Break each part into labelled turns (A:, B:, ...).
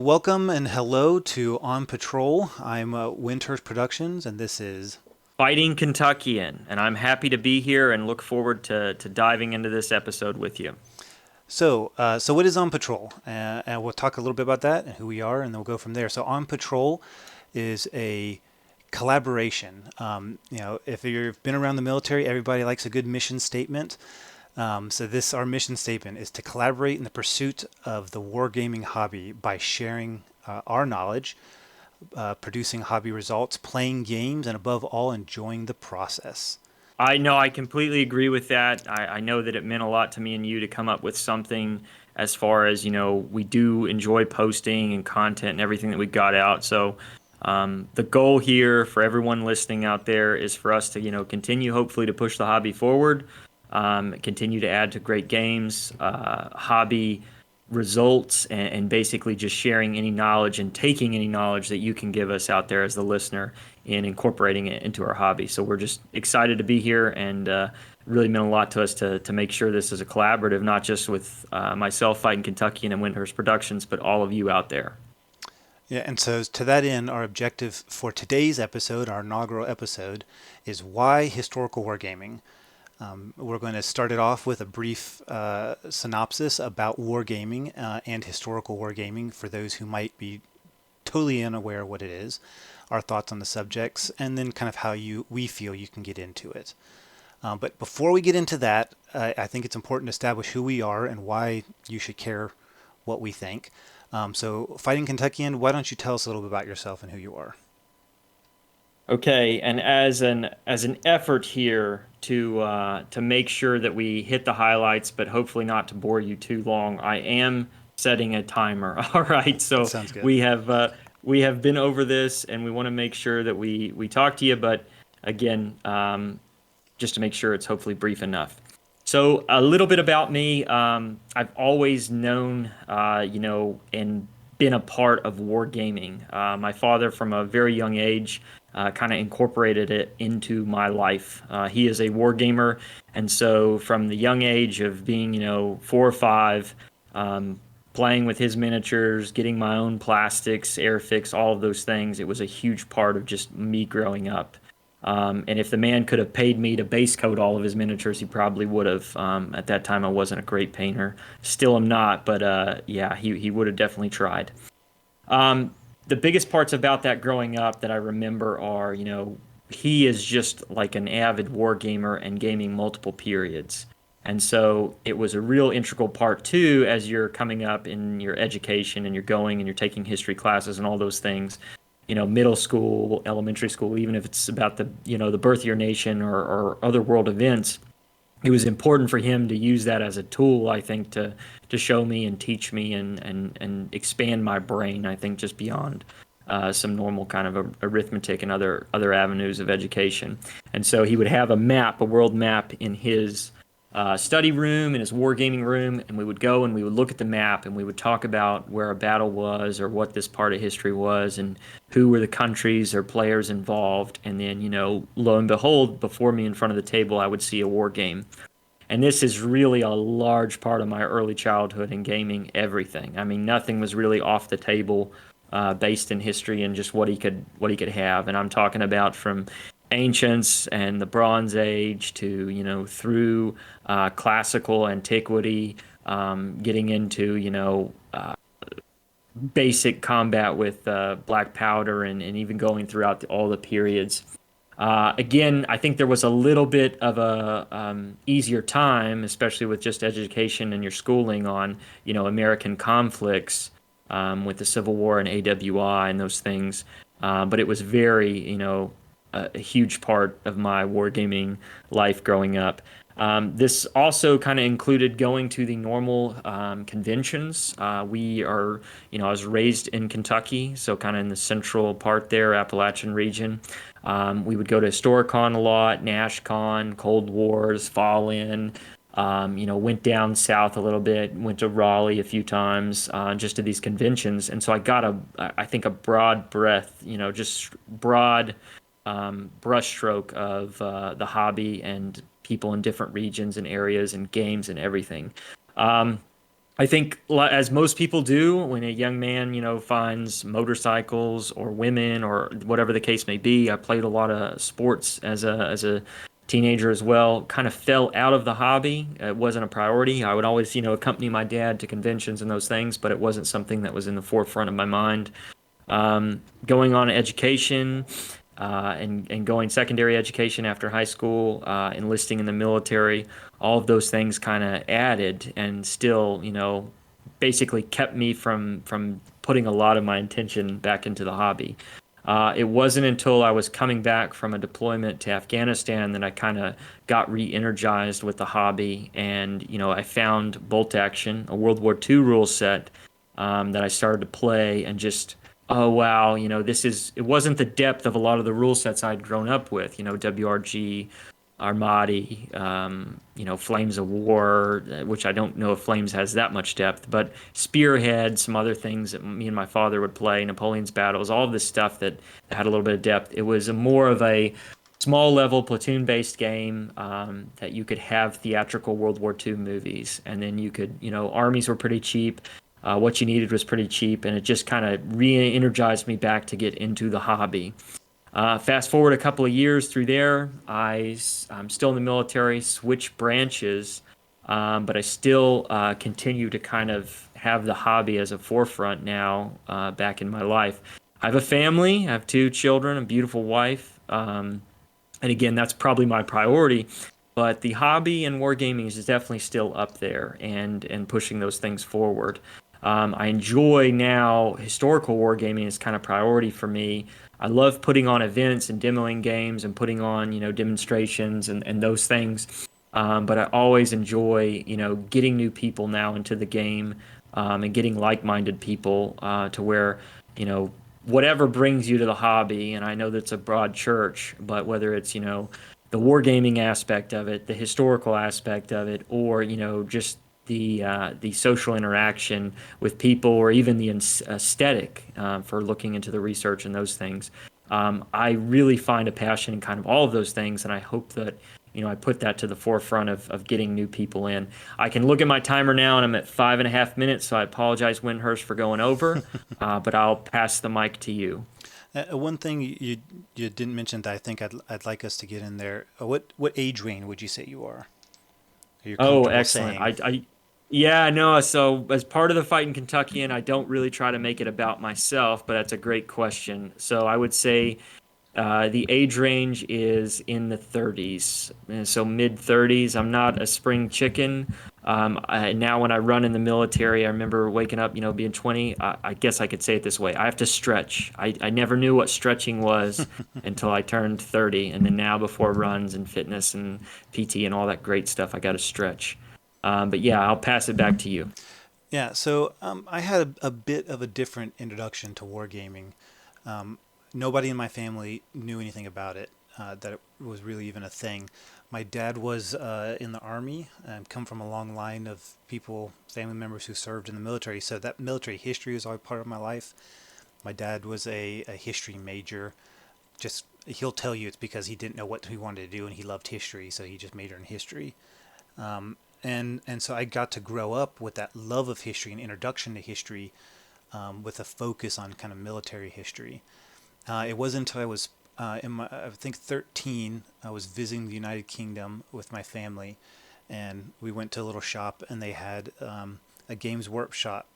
A: Welcome and hello to On Patrol. I'm Wyndehurst Productions, and this is.
B: Fighting Kentuckian, and I'm happy to be here and look forward to diving into this episode with you.
A: So what is On Patrol? And we'll talk a little bit about that and who we are, and then we'll go from there. So On Patrol is a collaboration. If you've been around the military, everybody likes a good mission statement. Our mission statement is to collaborate in the pursuit of the wargaming hobby by sharing our knowledge, producing hobby results, playing games, and above all, enjoying the process.
B: I know I completely agree with that. I know that it meant a lot to me and you to come up with something as far as, we do enjoy posting and content and everything that we got out. So the goal here for everyone listening out there is for us to, continue hopefully to push the hobby forward, continue to add to great games, hobby results, and basically just sharing any knowledge and taking any knowledge that you can give us out there as the listener and incorporating it into our hobby. So we're just excited to be here, and really meant a lot to us to make sure this is a collaborative, not just with myself, Fightin Kentuckian and Wyndehurst Productions, but all of you out there.
A: Yeah, and so to that end, our objective for today's episode, our inaugural episode, is why historical wargaming. We're going to start it off with a brief synopsis about wargaming and historical wargaming for those who might be totally unaware of what it is, our thoughts on the subjects, and then kind of how we feel you can get into it. But before we get into that, I think it's important to establish who we are and why you should care what we think. So, Fighting Kentuckian, why don't you tell us a little bit about yourself and who you are?
B: Okay, and as an effort here to make sure that we hit the highlights, but hopefully not to bore you too long, I am setting a timer. All right, so
A: Sounds good.
B: we have been over this, and we want to make sure that we talk to you, but again, just to make sure it's hopefully brief enough. So a little bit about me. I've always known, and been a part of wargaming. My father, from a very young age, kind of incorporated it into my life. He is a wargamer, and so from the young age of being, 4 or 5, playing with his miniatures, getting my own plastics, Airfix, all of those things, it was a huge part of just me growing up. And if the man could have paid me to base coat all of his miniatures, he probably would have. At that time, I wasn't a great painter. Still am not, but yeah, he would have definitely tried. Um, the biggest parts about that growing up that I remember are, he is just like an avid war gamer and gaming multiple periods. And so it was a real integral part too, as you're coming up in your education and you're going and you're taking history classes and all those things, middle school, elementary school, even if it's about the birth of your nation or other world events. It was important for him to use that as a tool, I think, to show me and teach me and expand my brain, I think, just beyond some normal kind of arithmetic and other avenues of education. And so he would have a map, a world map, in his study room, in his wargaming room, and we would go and we would look at the map and we would talk about where a battle was or what this part of history was and who were the countries or players involved. And then, lo and behold, before me in front of the table, I would see a war game. And this is really a large part of my early childhood in gaming everything. I mean, nothing was really off the table, based in history and just what he could have. And I'm talking about from ancients and the Bronze Age to, through classical antiquity, getting into, basic combat with black powder, and even going throughout all the periods. Again, I think there was a little bit of a easier time, especially with just education and your schooling on, American conflicts, with the Civil War and AWI and those things. But it was very, a huge part of my wargaming life growing up. This also kind of included going to the normal conventions. I was raised in Kentucky, so kind of in the central part there, Appalachian region. We would go to Historicon a lot, NashCon, Cold Wars, Fall In. Went down south a little bit, went to Raleigh a few times, just to these conventions. And so I got I think, a broad breadth, just broad brushstroke of the hobby and people in different regions and areas and games and everything. Um, I think, as most people do, when a young man, finds motorcycles or women or whatever the case may be, I played a lot of sports as a teenager as well. Kind of fell out of the hobby. It wasn't a priority. I would always, accompany my dad to conventions and those things, but it wasn't something that was in the forefront of my mind. Going on education, and going secondary education after high school, enlisting in the military, all of those things kind of added and still, basically kept me from putting a lot of my attention back into the hobby. It wasn't until I was coming back from a deployment to Afghanistan that I kind of got re-energized with the hobby, and I found Bolt Action, a World War II rule set, that I started to play, and just, oh wow, it wasn't the depth of a lot of the rule sets I'd grown up with, WRG, Armadi, Flames of War, which I don't know if Flames has that much depth, but Spearhead, some other things that me and my father would play, Napoleon's Battles, all of this stuff that had a little bit of depth. It was a more of a small level platoon based game, that you could have theatrical World War II movies, and then you could, armies were pretty cheap. What you needed was pretty cheap, and it just kind of re-energized me back to get into the hobby. Fast forward a couple of years through there, I'm still in the military, switch branches, but I still continue to kind of have the hobby as a forefront now, back in my life. I have a family, I have two children, a beautiful wife, and again, that's probably my priority. But the hobby and wargaming is definitely still up there, and pushing those things forward. I enjoy now historical wargaming is kind of priority for me. I love putting on events and demoing games and putting on, demonstrations and those things. But I always enjoy, getting new people now into the game, and getting like-minded people, to where, whatever brings you to the hobby. And I know that's a broad church, but whether it's, the wargaming aspect of it, the historical aspect of it, or, just the social interaction with people, or even the aesthetic, for looking into the research and those things. I really find a passion in kind of all of those things, and I hope that, I put that to the forefront of getting new people in. I can look at my timer now, and I'm at 5.5 minutes, so I apologize, Wyndehurst, for going over, but I'll pass the mic to you.
A: One thing you didn't mention that I think I'd like us to get in there. What age range would you say you are? Are you
B: Oh,
A: comfortable
B: excellent.
A: saying?
B: Yeah, no. So as part of the Fightin Kentuckian, I don't really try to make it about myself, but that's a great question. So I would say, the age range is in the 30s, so mid 30s. I'm not a spring chicken. Now, when I run in the military, I remember waking up, being 20. I guess I could say it this way: I have to stretch. I never knew what stretching was until I turned 30, and then now, before runs and fitness and PT and all that great stuff, I got to stretch. But yeah, I'll pass it back to you.
A: Yeah, so I had a bit of a different introduction to wargaming. Nobody in my family knew anything about it, that it was really even a thing. My dad was in the army, and come from a long line of people, family members who served in the military. So that military history was always part of my life. My dad was a history major. Just he'll tell you it's because he didn't know what he wanted to do and he loved history, so he just majored in history. And so I got to grow up with that love of history and introduction to history, with a focus on kind of military history. It wasn't until I was in my, I think 13, I was visiting the United Kingdom with my family, and we went to a little shop, and they had a Games Workshop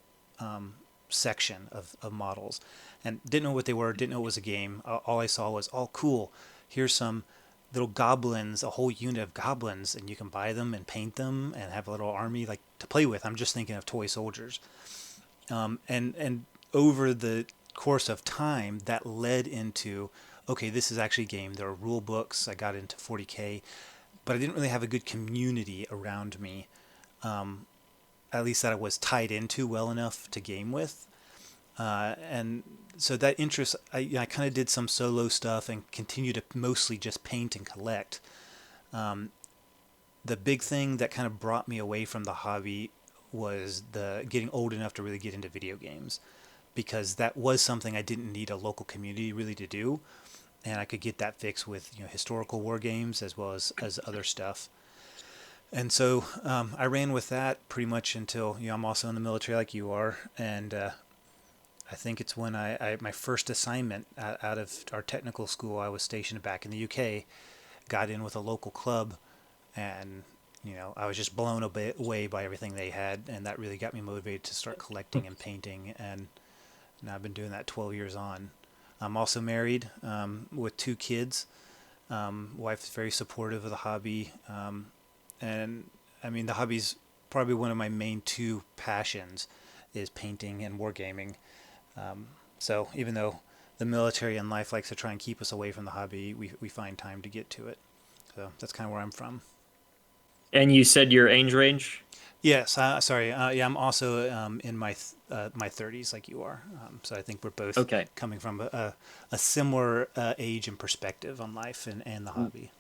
A: section of models, and didn't know what they were, didn't know it was a game. All I saw was, oh, cool, here's some little goblins, a whole unit of goblins, and you can buy them and paint them and have a little army like to play with. I'm just thinking of toy soldiers. And over the course of time, that led into, okay, this is actually a game. There are rule books. I got into 40K, but I didn't really have a good community around me, at least that I was tied into well enough to game with. And so that interest, I kind of did some solo stuff and continue to mostly just paint and collect. Um, the big thing that kind of brought me away from the hobby was the getting old enough to really get into video games, because that was something I didn't need a local community really to do, and I could get that fixed with historical war games as well as other stuff. And so I ran with that pretty much until, I'm also in the military like you are. And I think it's when my first assignment out of our technical school, I was stationed back in the UK, got in with a local club, and I was just blown away by everything they had, and that really got me motivated to start collecting and painting. And now I've been doing that 12 years on. I'm also married with 2 kids. Wife's very supportive of the hobby, and I mean the hobby's probably one of my main 2 passions is painting and wargaming. So even though the military and life likes to try and keep us away from the hobby, we find time to get to it. So that's kind of where I'm from.
B: And you said your age range?
A: Yes, sorry. Yeah, I'm also in my 30s, like you are. So I think we're both
B: Okay.
A: coming from a similar age and perspective on life and the hobby.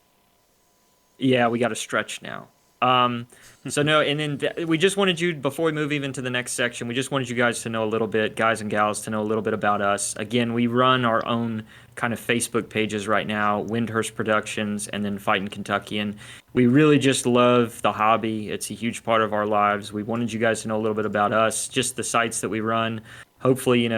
B: Yeah, we got to stretch now. So no, and then we just wanted you, before we move even to the next section, we just wanted you guys to know a little bit, guys and gals, to know a little bit about us. Again, we run our own kind of Facebook pages right now, Wyndehurst Productions and then Fightin Kentuckian. We really just love the hobby. It's a huge part of our lives. We wanted you guys to know a little bit about us, just the sites that we run. Hopefully,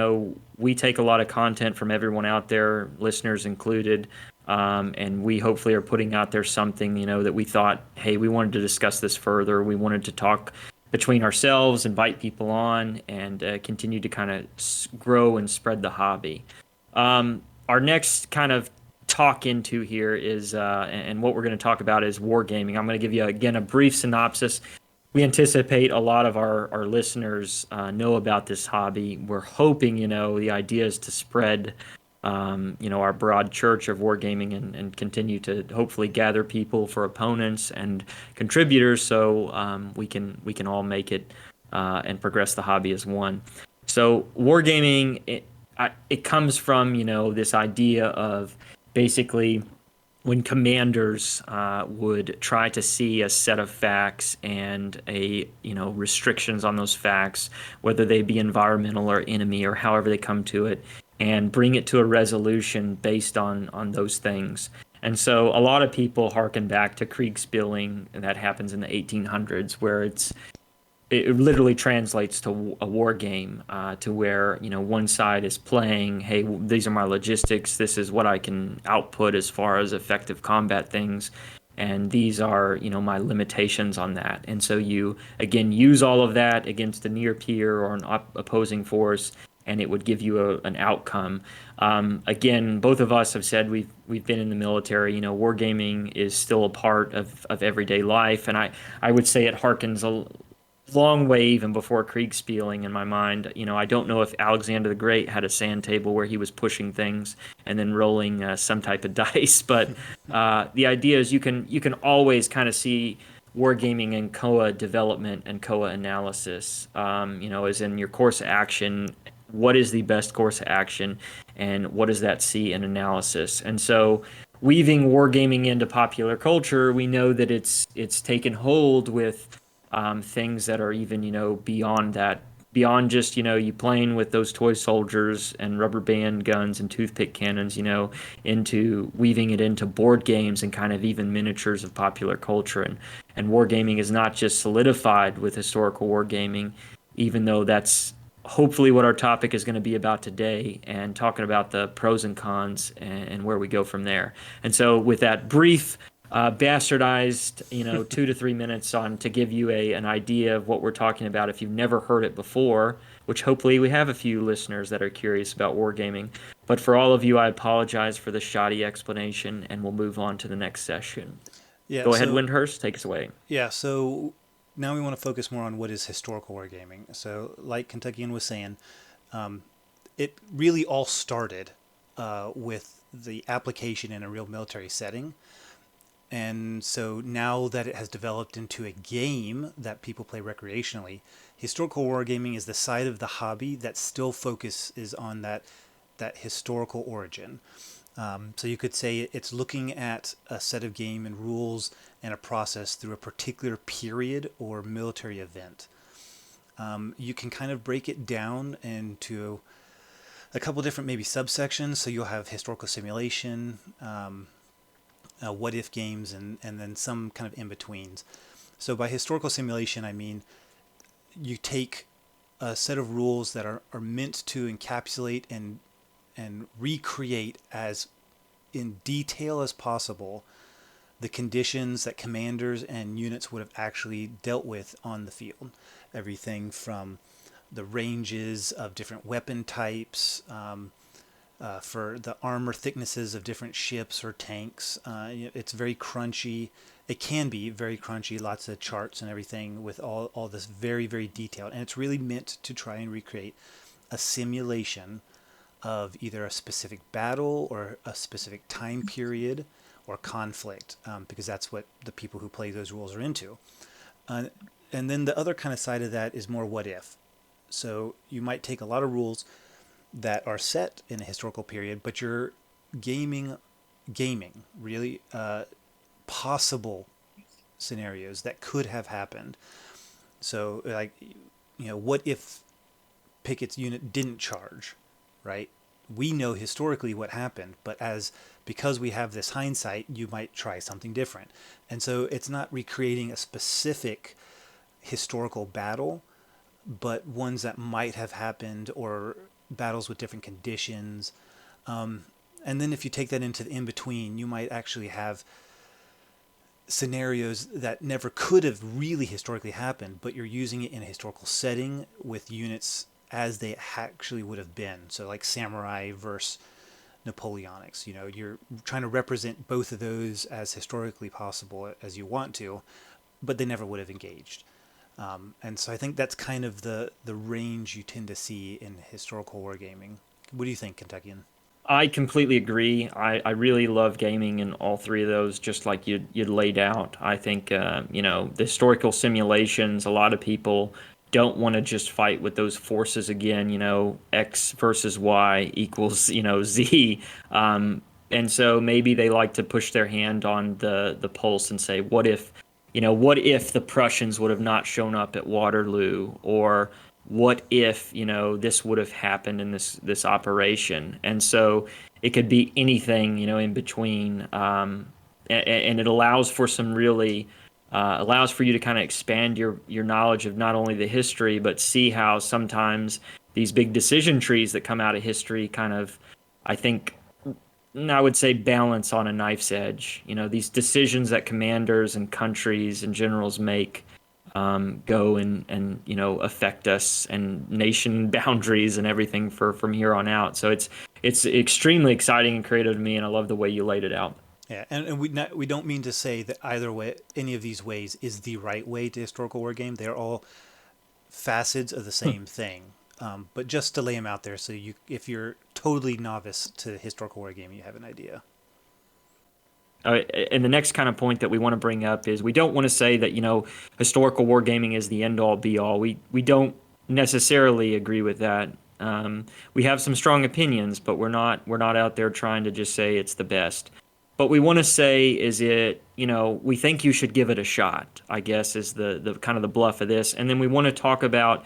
B: we take a lot of content from everyone out there, listeners included. And we hopefully are putting out there something, that we thought, hey, we wanted to discuss this further. We wanted to talk between ourselves, invite people on, and continue to kind of grow and spread the hobby. Our next kind of talk into here is, and what we're going to talk about is wargaming. I'm going to give you, again, a brief synopsis. We anticipate a lot of our listeners know about this hobby. We're hoping, the idea is to spread our broad church of wargaming and continue to hopefully gather people for opponents and contributors so we can all make it and progress the hobby as one. So wargaming, it comes from, this idea of basically when commanders would try to see a set of facts and restrictions on those facts, whether they be environmental or enemy or however they come to it, and bring it to a resolution based on those things. And so a lot of people harken back to Kriegspieling, and that happens in the 1800s, where it literally translates to a war game, to where one side is playing, hey, these are my logistics, this is what I can output as far as effective combat things, and these are my limitations on that. And so you again use all of that against a near peer or an opposing force, and it would give you an outcome. Again, both of us have said we've been in the military. Wargaming is still a part of everyday life, and I would say it harkens a long way even before Kriegspieling in my mind. I don't know if Alexander the Great had a sand table where he was pushing things and then rolling some type of dice, but the idea is you can always kind of see wargaming and COA development and COA analysis. As in your course of action, what is the best course of action, and what does that see in analysis? And so weaving wargaming into popular culture, we know that it's taken hold with things that are even beyond that, beyond just you playing with those toy soldiers and rubber band guns and toothpick cannons, into weaving it into board games and kind of even miniatures of popular culture. And wargaming is not just solidified with historical wargaming, even though that's hopefully what our topic is going to be about today, and talking about the pros and cons and where we go from there. And so with that brief bastardized 2 to 3 minutes on to give you an idea of what we're talking about if you've never heard it before, which hopefully we have a few listeners that are curious about wargaming. But for all of you, I apologize for the shoddy explanation, and we'll move on to the next session.
A: Yeah.
B: Go ahead,
A: So
B: Wyndehurst, take us away.
A: yeah. So now we want to focus more on what is historical wargaming. So, like Kentuckian was saying, it really all started with the application in a real military setting. And so now that it has developed into a game that people play recreationally, historical wargaming is the side of the hobby that still focuses on that historical origin. So you could say it's looking at a set of game and rules and a process through a particular period or military event. You can kind of break it down into a couple different maybe subsections. So you'll have historical simulation, what if games, and then some kind of in betweens. So by historical simulation, I mean you take a set of rules that are meant to encapsulate and recreate as in detail as possible the conditions that commanders and units would have actually dealt with on the field. Everything from the ranges of different weapon types, for the armor thicknesses of different ships or tanks. It's very crunchy. It can be very crunchy, lots of charts and everything with all this very, very detailed. And it's really meant to try and recreate a simulation of either a specific battle or a specific time period or conflict, because that's what the people who play those rules are into. Uh, and then the other kind of side of that is more what if. So you might take a lot of rules that are set in a historical period, but you're gaming, gaming really possible scenarios that could have happened. So, like, what if Pickett's unit didn't charge, right? We know historically what happened, but because we have this hindsight, you might try something different. And so it's not recreating a specific historical battle, but ones that might have happened or battles with different conditions. And then if you take that into the in between, you might actually have scenarios that never could have really historically happened, but you're using it in a historical setting with units as they actually would have been. So like samurai versus Napoleonics, you're trying to represent both of those as historically possible as you want to, but they never would have engaged. And so I think that's kind of the range you tend to see in historical wargaming. What do you think, Kentuckian?
B: I completely agree. I really love gaming in all three of those, just like you'd laid out. I think, the historical simulations, a lot of people don't want to just fight with those forces again, X versus Y equals, Z. And so maybe they like to push their hand on the pulse and say, what if the Prussians would have not shown up at Waterloo, or what if this would have happened in this operation? And so it could be anything in between, and it allows for some really allows for you to kind of expand your knowledge of not only the history, but see how sometimes these big decision trees that come out of history kind of, I think, I would say, balance on a knife's edge. These decisions that commanders and countries and generals make go and affect us and nation boundaries and everything from here on out. So it's extremely exciting and creative to me, and I love the way you laid it out.
A: Yeah, and we don't mean to say that either way, any of these ways is the right way to historical war game. They're all facets of the same thing. But just to lay them out there, so if you're totally novice to historical wargaming, you have an idea.
B: And the next kind of point that we want to bring up is we don't want to say that historical wargaming is the end all be all. We don't necessarily agree with that. We have some strong opinions, but we're not out there trying to just say it's the best. But we want to say is we think you should give it a shot, I guess, is the kind of the bluff of this. And then we want to talk about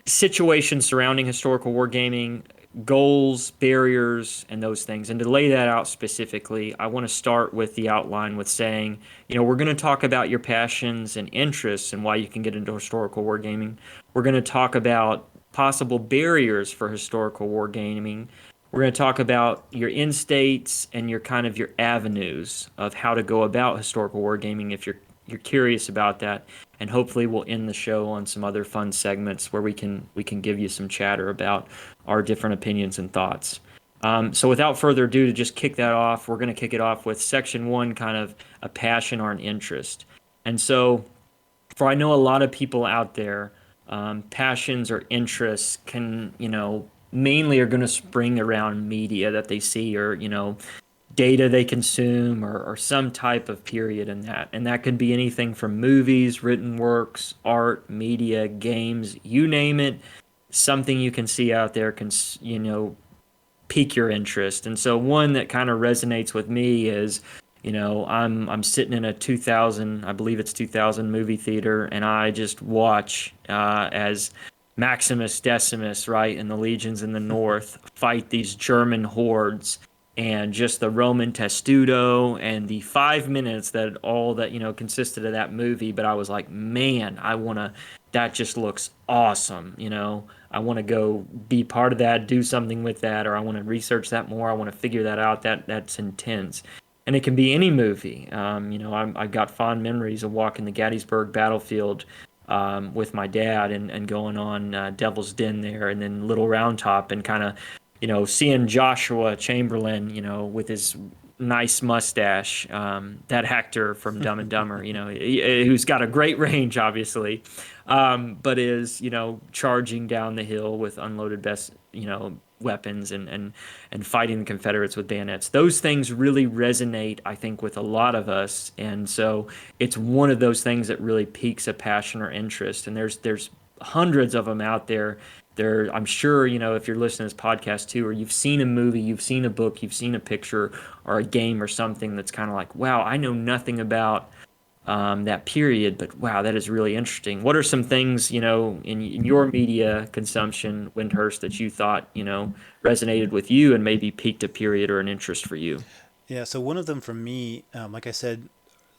B: situations surrounding historical wargaming, goals, barriers, and those things. And to lay that out specifically, I want to start with the outline with saying, we're going to talk about your passions and interests and why you can get into historical wargaming. We're going to talk about possible barriers for historical wargaming. We're going to talk about your end states and your avenues of how to go about historical wargaming if you're curious about that. And hopefully we'll end the show on some other fun segments where we can give you some chatter about our different opinions and thoughts. So without further ado, to just kick that off, we're going to kick it off with section one, kind of a passion or an interest. And so, for I know a lot of people out there, passions or interests can, mainly are going to spring around media that they see, or, data they consume, or some type of period in that. And that could be anything from movies, written works, art, media, games, you name it. Something you can see out there can, pique your interest. And so one that kind of resonates with me is, I'm sitting in a 2000, I believe it's 2000 movie theater, and I just watch as Maximus Decimus, right, and the legions in the north fight these German hordes, and just the Roman testudo and the 5 minutes that all that, consisted of that movie. But I was like, man, that just looks awesome. I want to go be part of that, do something with that, or I want to research that more. I want to figure that out. That's intense. And it can be any movie. I've got fond memories of walking the Gettysburg battlefield with my dad and going on Devil's Den there, and then Little Round Top, and kind of, seeing Joshua Chamberlain, with his nice mustache, that actor from Dumb and Dumber, who's got a great range, obviously, but is, charging down the hill with unloaded weapons and fighting the Confederates with bayonets. Those things really resonate, I think, with a lot of us, and so it's one of those things that really piques a passion or interest. And there's hundreds of them out there. I'm sure, if you're listening to this podcast too, or you've seen a movie, you've seen a book, you've seen a picture or a game or something that's kind of like, wow, I know nothing about that period, but wow, that is really interesting. What are some things, in your media consumption, Wyndehurst, that you thought, resonated with you and maybe piqued a period or an interest for you?
A: Yeah, so one of them for me, like I said,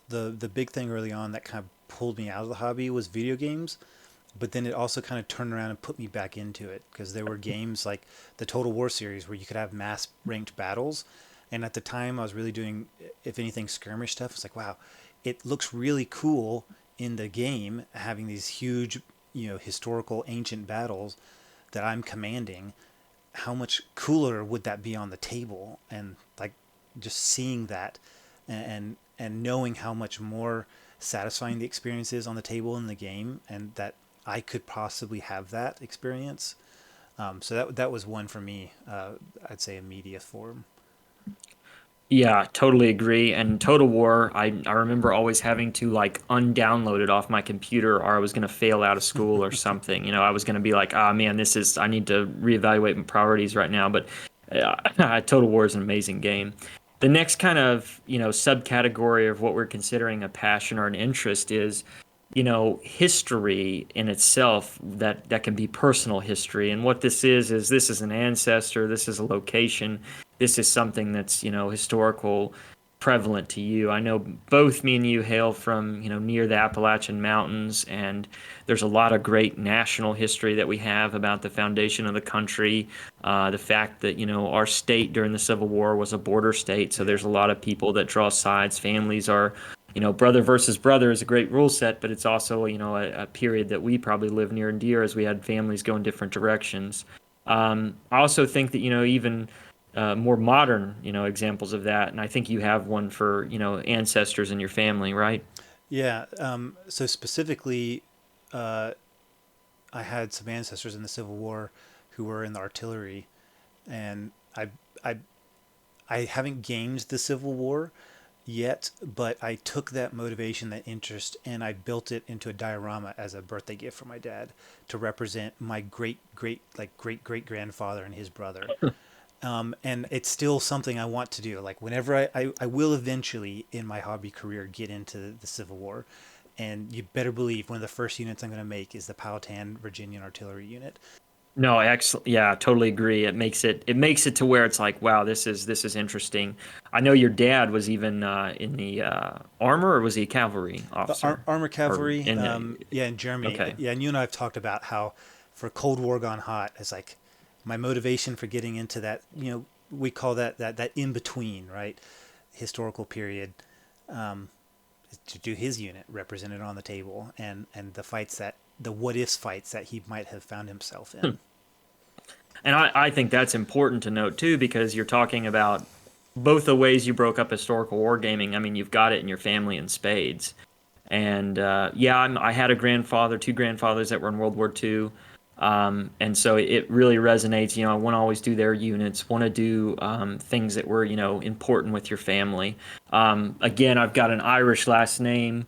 A: the big thing early on that kind of pulled me out of the hobby was video games, but then it also kind of turned around and put me back into it because there were games like the Total War series where you could have mass ranked battles, and at the time I was really doing, if anything, skirmish stuff. It's like, wow, it looks really cool in the game having these huge, historical ancient battles that I'm commanding. How much cooler would that be on the table? And like just seeing that and knowing how much more satisfying the experience is on the table in the game, and that I could possibly have that experience. So that was one for me. I'd say a media form.
B: Yeah, totally agree. And Total War, I remember always having to like undownload it off my computer, or I was going to fail out of school or something. I was going to be like, ah, man, I need to reevaluate my priorities right now. But Total War is an amazing game. The next kind of, subcategory of what we're considering a passion or an interest is, history in itself, that can be personal history. And what this is an ancestor, this is a location, this is something that's, historical, prevalent to you. I know both me and you hail from, near the Appalachian Mountains, and there's a lot of great national history that we have about the foundation of the country. The fact that, our state during the Civil War was a border state, so there's a lot of people that draw sides. Families are, brother versus brother is a great rule set, but it's also, a period that we probably live near and dear as we had families go in different directions. I also think that, even more modern, examples of that. And I think you have one for, ancestors in your family, right?
A: Yeah. So specifically, uh, I had some ancestors in the Civil War who were in the artillery, and I I haven't gamed the Civil War yet, but I took that motivation, that interest, and I built it into a diorama as a birthday gift for my dad to represent my great great grandfather and his brother. And it's still something I want to do. Like whenever I will eventually in my hobby career get into the Civil War, and you better believe one of the first units I'm going to make is the Powhatan Virginian Artillery Unit.
B: No, excellent. Yeah, totally agree. It makes it to where it's like, wow, this is interesting. I know your dad was even in the armor, or was he a cavalry officer?
A: Armor
B: Or
A: cavalry,
B: in the
A: yeah, in Germany.
B: Okay.
A: Yeah, and you and I have talked about how for Cold War gone hot, it's like my motivation for getting into that. We call that in between, right? Historical period. Um, to do his unit represented on the table, and the what ifs fights that he might have found himself in.
B: And I think that's important to note too, because you're talking about both the ways you broke up historical wargaming. I mean, you've got it in your family in spades. And yeah, I had a grandfather, two grandfathers that were in World War II. And so it really resonates. I want to always do their units, want to do things that were, important with your family. Again, I've got an Irish last name,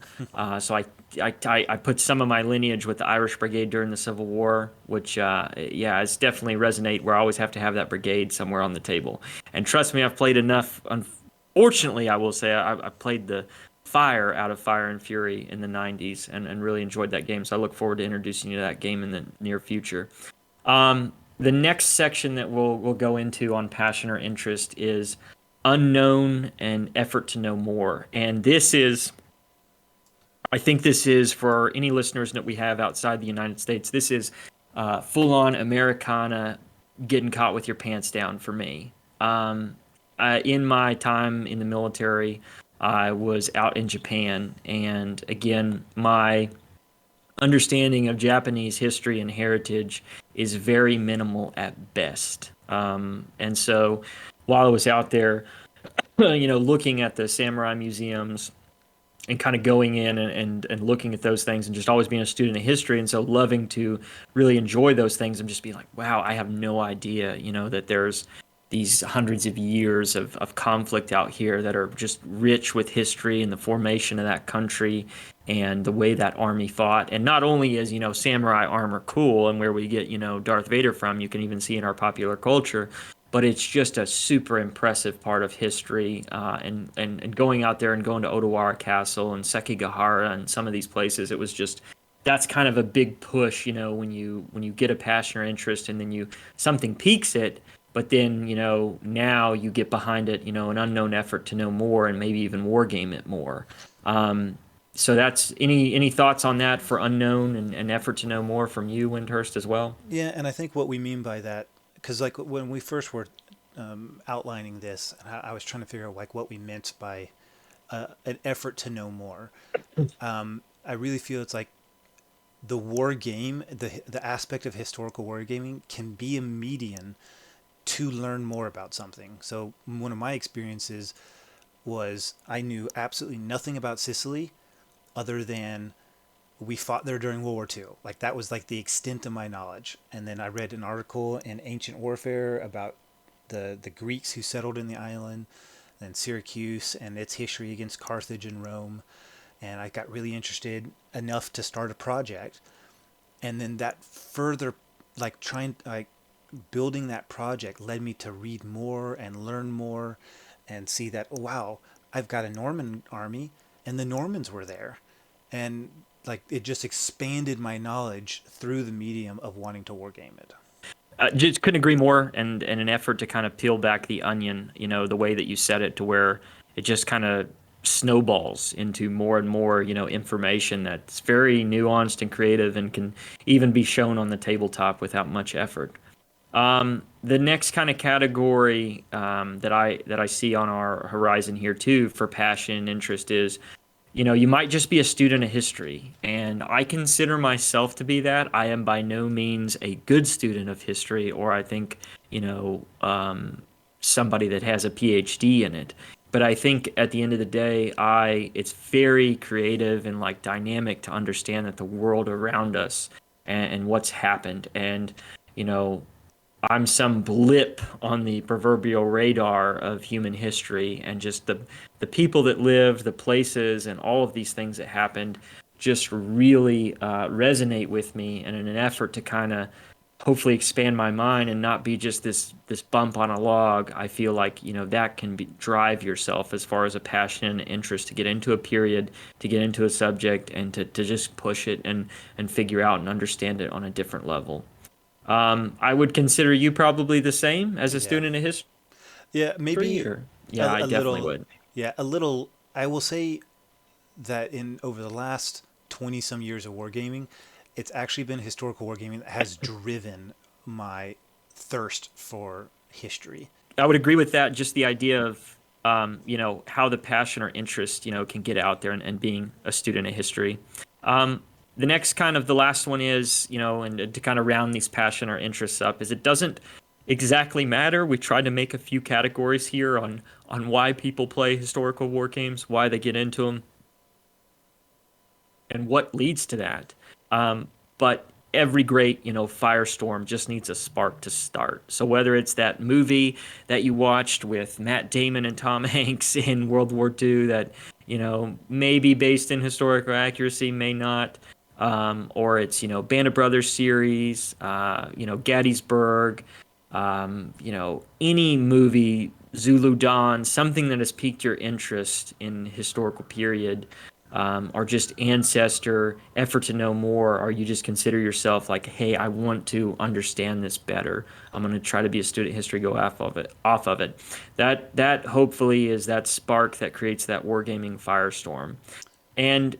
B: so I put some of my lineage with the Irish Brigade during the Civil War, which, yeah, it's definitely resonate where I always have to have that brigade somewhere on the table. And trust me, I've played enough. Unfortunately, I will say I played the fire out of Fire and Fury in the 90s, and really enjoyed that game. So I look forward to introducing you to that game in the near future. The next section that we'll go into on passion or interest is unknown and effort to know more. And I think this is for any listeners that we have outside the United States, this is full on Americana getting caught with your pants down for me. In my time in the military, I was out in Japan, and again, my understanding of Japanese history and heritage is very minimal at best. And so while I was out there, looking at the samurai museums and kind of going in and looking at those things and just always being a student of history and so loving to really enjoy those things and just be like, wow, I have no idea, that there's these hundreds of years of conflict out here that are just rich with history and the formation of that country and the way that army fought. And not only is, samurai armor cool and where we get, Darth Vader from, you can even see in our popular culture, but it's just a super impressive part of history. And going out there and going to Odawara Castle and Sekigahara and some of these places, it was just that's kind of a big push, when you get a passion or interest and then something piques it, but then now you get behind it, an unknown effort to know more and maybe even war game it more. So that's any thoughts on that for unknown and effort to know more from you, Wyndehurst, as well?
A: Yeah, and I think what we mean by that, because like when we first were outlining this, I was trying to figure out like what we meant by an effort to know more. I really feel it's like the war game, the aspect of historical wargaming can be a median to learn more about something. So one of my experiences was I knew absolutely nothing about Sicily other than we fought there during World War II. Like that was like the extent of my knowledge. And then I read an article in Ancient Warfare about the Greeks who settled in the island, and Syracuse and its history against Carthage and Rome. And I got really interested enough to start a project. And then that further, like trying, like building that project led me to read more and learn more and see that, oh, wow, I've got a Norman army and the Normans were there. And like it just expanded my knowledge through the medium of wanting to wargame it.
B: Just couldn't agree more. And in an effort to kind of peel back the onion, the way that you said it, to where it just kind of snowballs into more and more, information that's very nuanced and creative and can even be shown on the tabletop without much effort. The next kind of category that I see on our horizon here too for passion and interest is, you might just be a student of history, and I consider myself to be that. I am by no means a good student of history, or I think, somebody that has a PhD in it. But I think at the end of the day, it's very creative and like dynamic to understand that the world around us and what's happened. And, you know, I'm some blip on the proverbial radar of human history, and just the people that lived, the places, and all of these things that happened just really resonate with me. And in an effort to kind of hopefully expand my mind and not be just this bump on a log, I feel like that can drive yourself as far as a passion and interest to get into a period, to get into a subject, and to just push it and figure out and understand it on a different level. I would consider you probably the same as a
A: Yeah.
B: student of history,
A: Yeah, maybe
B: or yeah, I
A: a
B: definitely
A: little.
B: would.
A: Yeah, a little. I will say that in over the last 20 some years of wargaming, it's actually been historical wargaming that has driven my thirst for history.
B: I would agree with that. Just the idea of how the passion or interest can get out there, and being a student of history. The next kind of the last one is and to kind of round these passion or interests up, is it doesn't exactly matter. We tried to make a few categories here on why people play historical war games, why they get into them, and what leads to that. But every great, firestorm just needs a spark to start. So whether it's that movie that you watched with Matt Damon and Tom Hanks in World War II that, may be based in historical accuracy, may not, or it's, Band of Brothers series, Gettysburg, any movie, Zulu Dawn, something that has piqued your interest in historical period, or just ancestor, effort to know more, or you just consider yourself like, hey, I want to understand this better. I'm going to try to be a student history, go off of it. That hopefully is that spark that creates that wargaming firestorm. And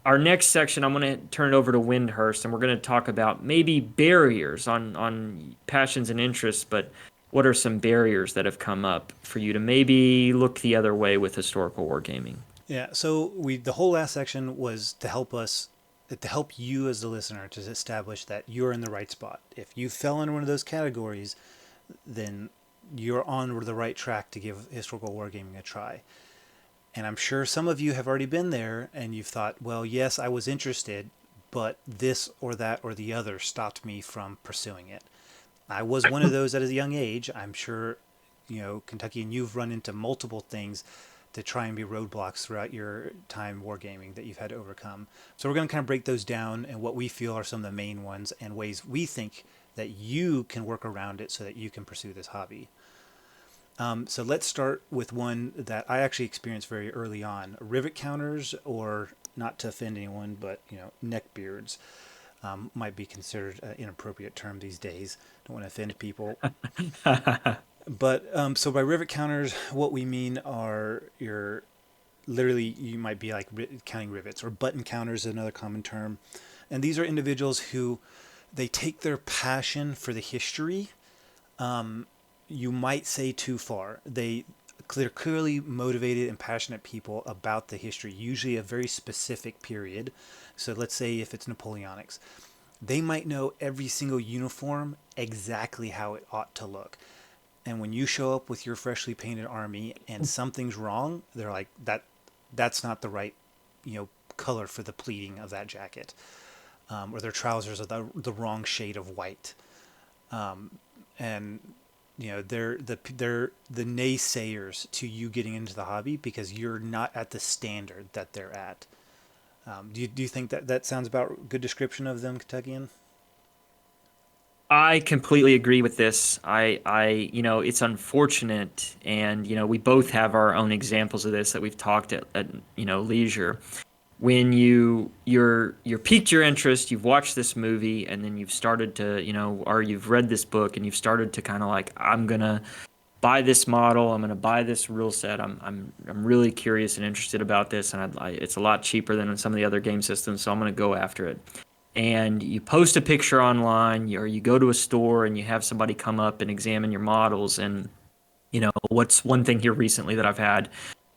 B: our next section, I'm going to turn it over to Wyndehurst, and we're going to talk about maybe barriers on passions and interests, but what are some barriers that have come up for you to maybe look the other way with historical wargaming?
A: Yeah, so the whole last section was to help you as the listener to establish that you're in the right spot. If you fell into one of those categories, then you're on the right track to give historical wargaming a try. And I'm sure some of you have already been there and you've thought, well, yes, I was interested, but this or that or the other stopped me from pursuing it. I was one of those at a young age. I'm sure, Kentucky, and you've run into multiple things to try and be roadblocks throughout your time wargaming that you've had to overcome. So we're going to kind of break those down and what we feel are some of the main ones and ways we think that you can work around it so that you can pursue this hobby. So let's start with one that I actually experienced very early on: rivet counters, or not to offend anyone, but neck beards might be considered an inappropriate term these days. Don't want to offend people. But so by rivet counters, what we mean are your literally you might be like counting rivets, or button counters is another common term. And these are individuals who they take their passion for the history, you might say, too far. They're clearly motivated and passionate people about the history, usually a very specific period. So let's say if it's Napoleonics, they might know every single uniform exactly how it ought to look. And when you show up with your freshly painted army and something's wrong, they're like, that's not the right, color for the pleating of that jacket, or their trousers are the wrong shade of white, and they're the naysayers to you getting into the hobby because you're not at the standard that they're at. Do you think that sounds about a good description of them, Kentuckian?
B: I completely agree with this. It's unfortunate, and we both have our own examples of this that we've talked at leisure. When you're piqued your interest, you've watched this movie, and then you've started to, or you've read this book, and you've started to kind of like, I'm gonna buy this model, I'm gonna buy this rule set. I'm really curious and interested about this, and it's a lot cheaper than some of the other game systems, so I'm gonna go after it. And you post a picture online, or you go to a store and you have somebody come up and examine your models. And what's one thing here recently that I've had?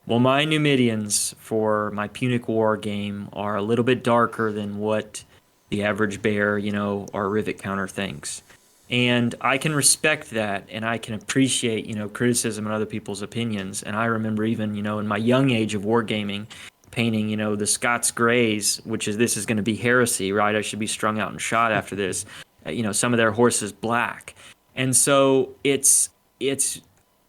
B: Well, my Numidians for my Punic War game are a little bit darker than what the average bear, or rivet counter thinks. And I can respect that, and I can appreciate, criticism and other people's opinions. And I remember even, in my young age of wargaming, painting, the Scots Greys, this is going to be heresy, right? I should be strung out and shot after this. Some of their horses black. And so it's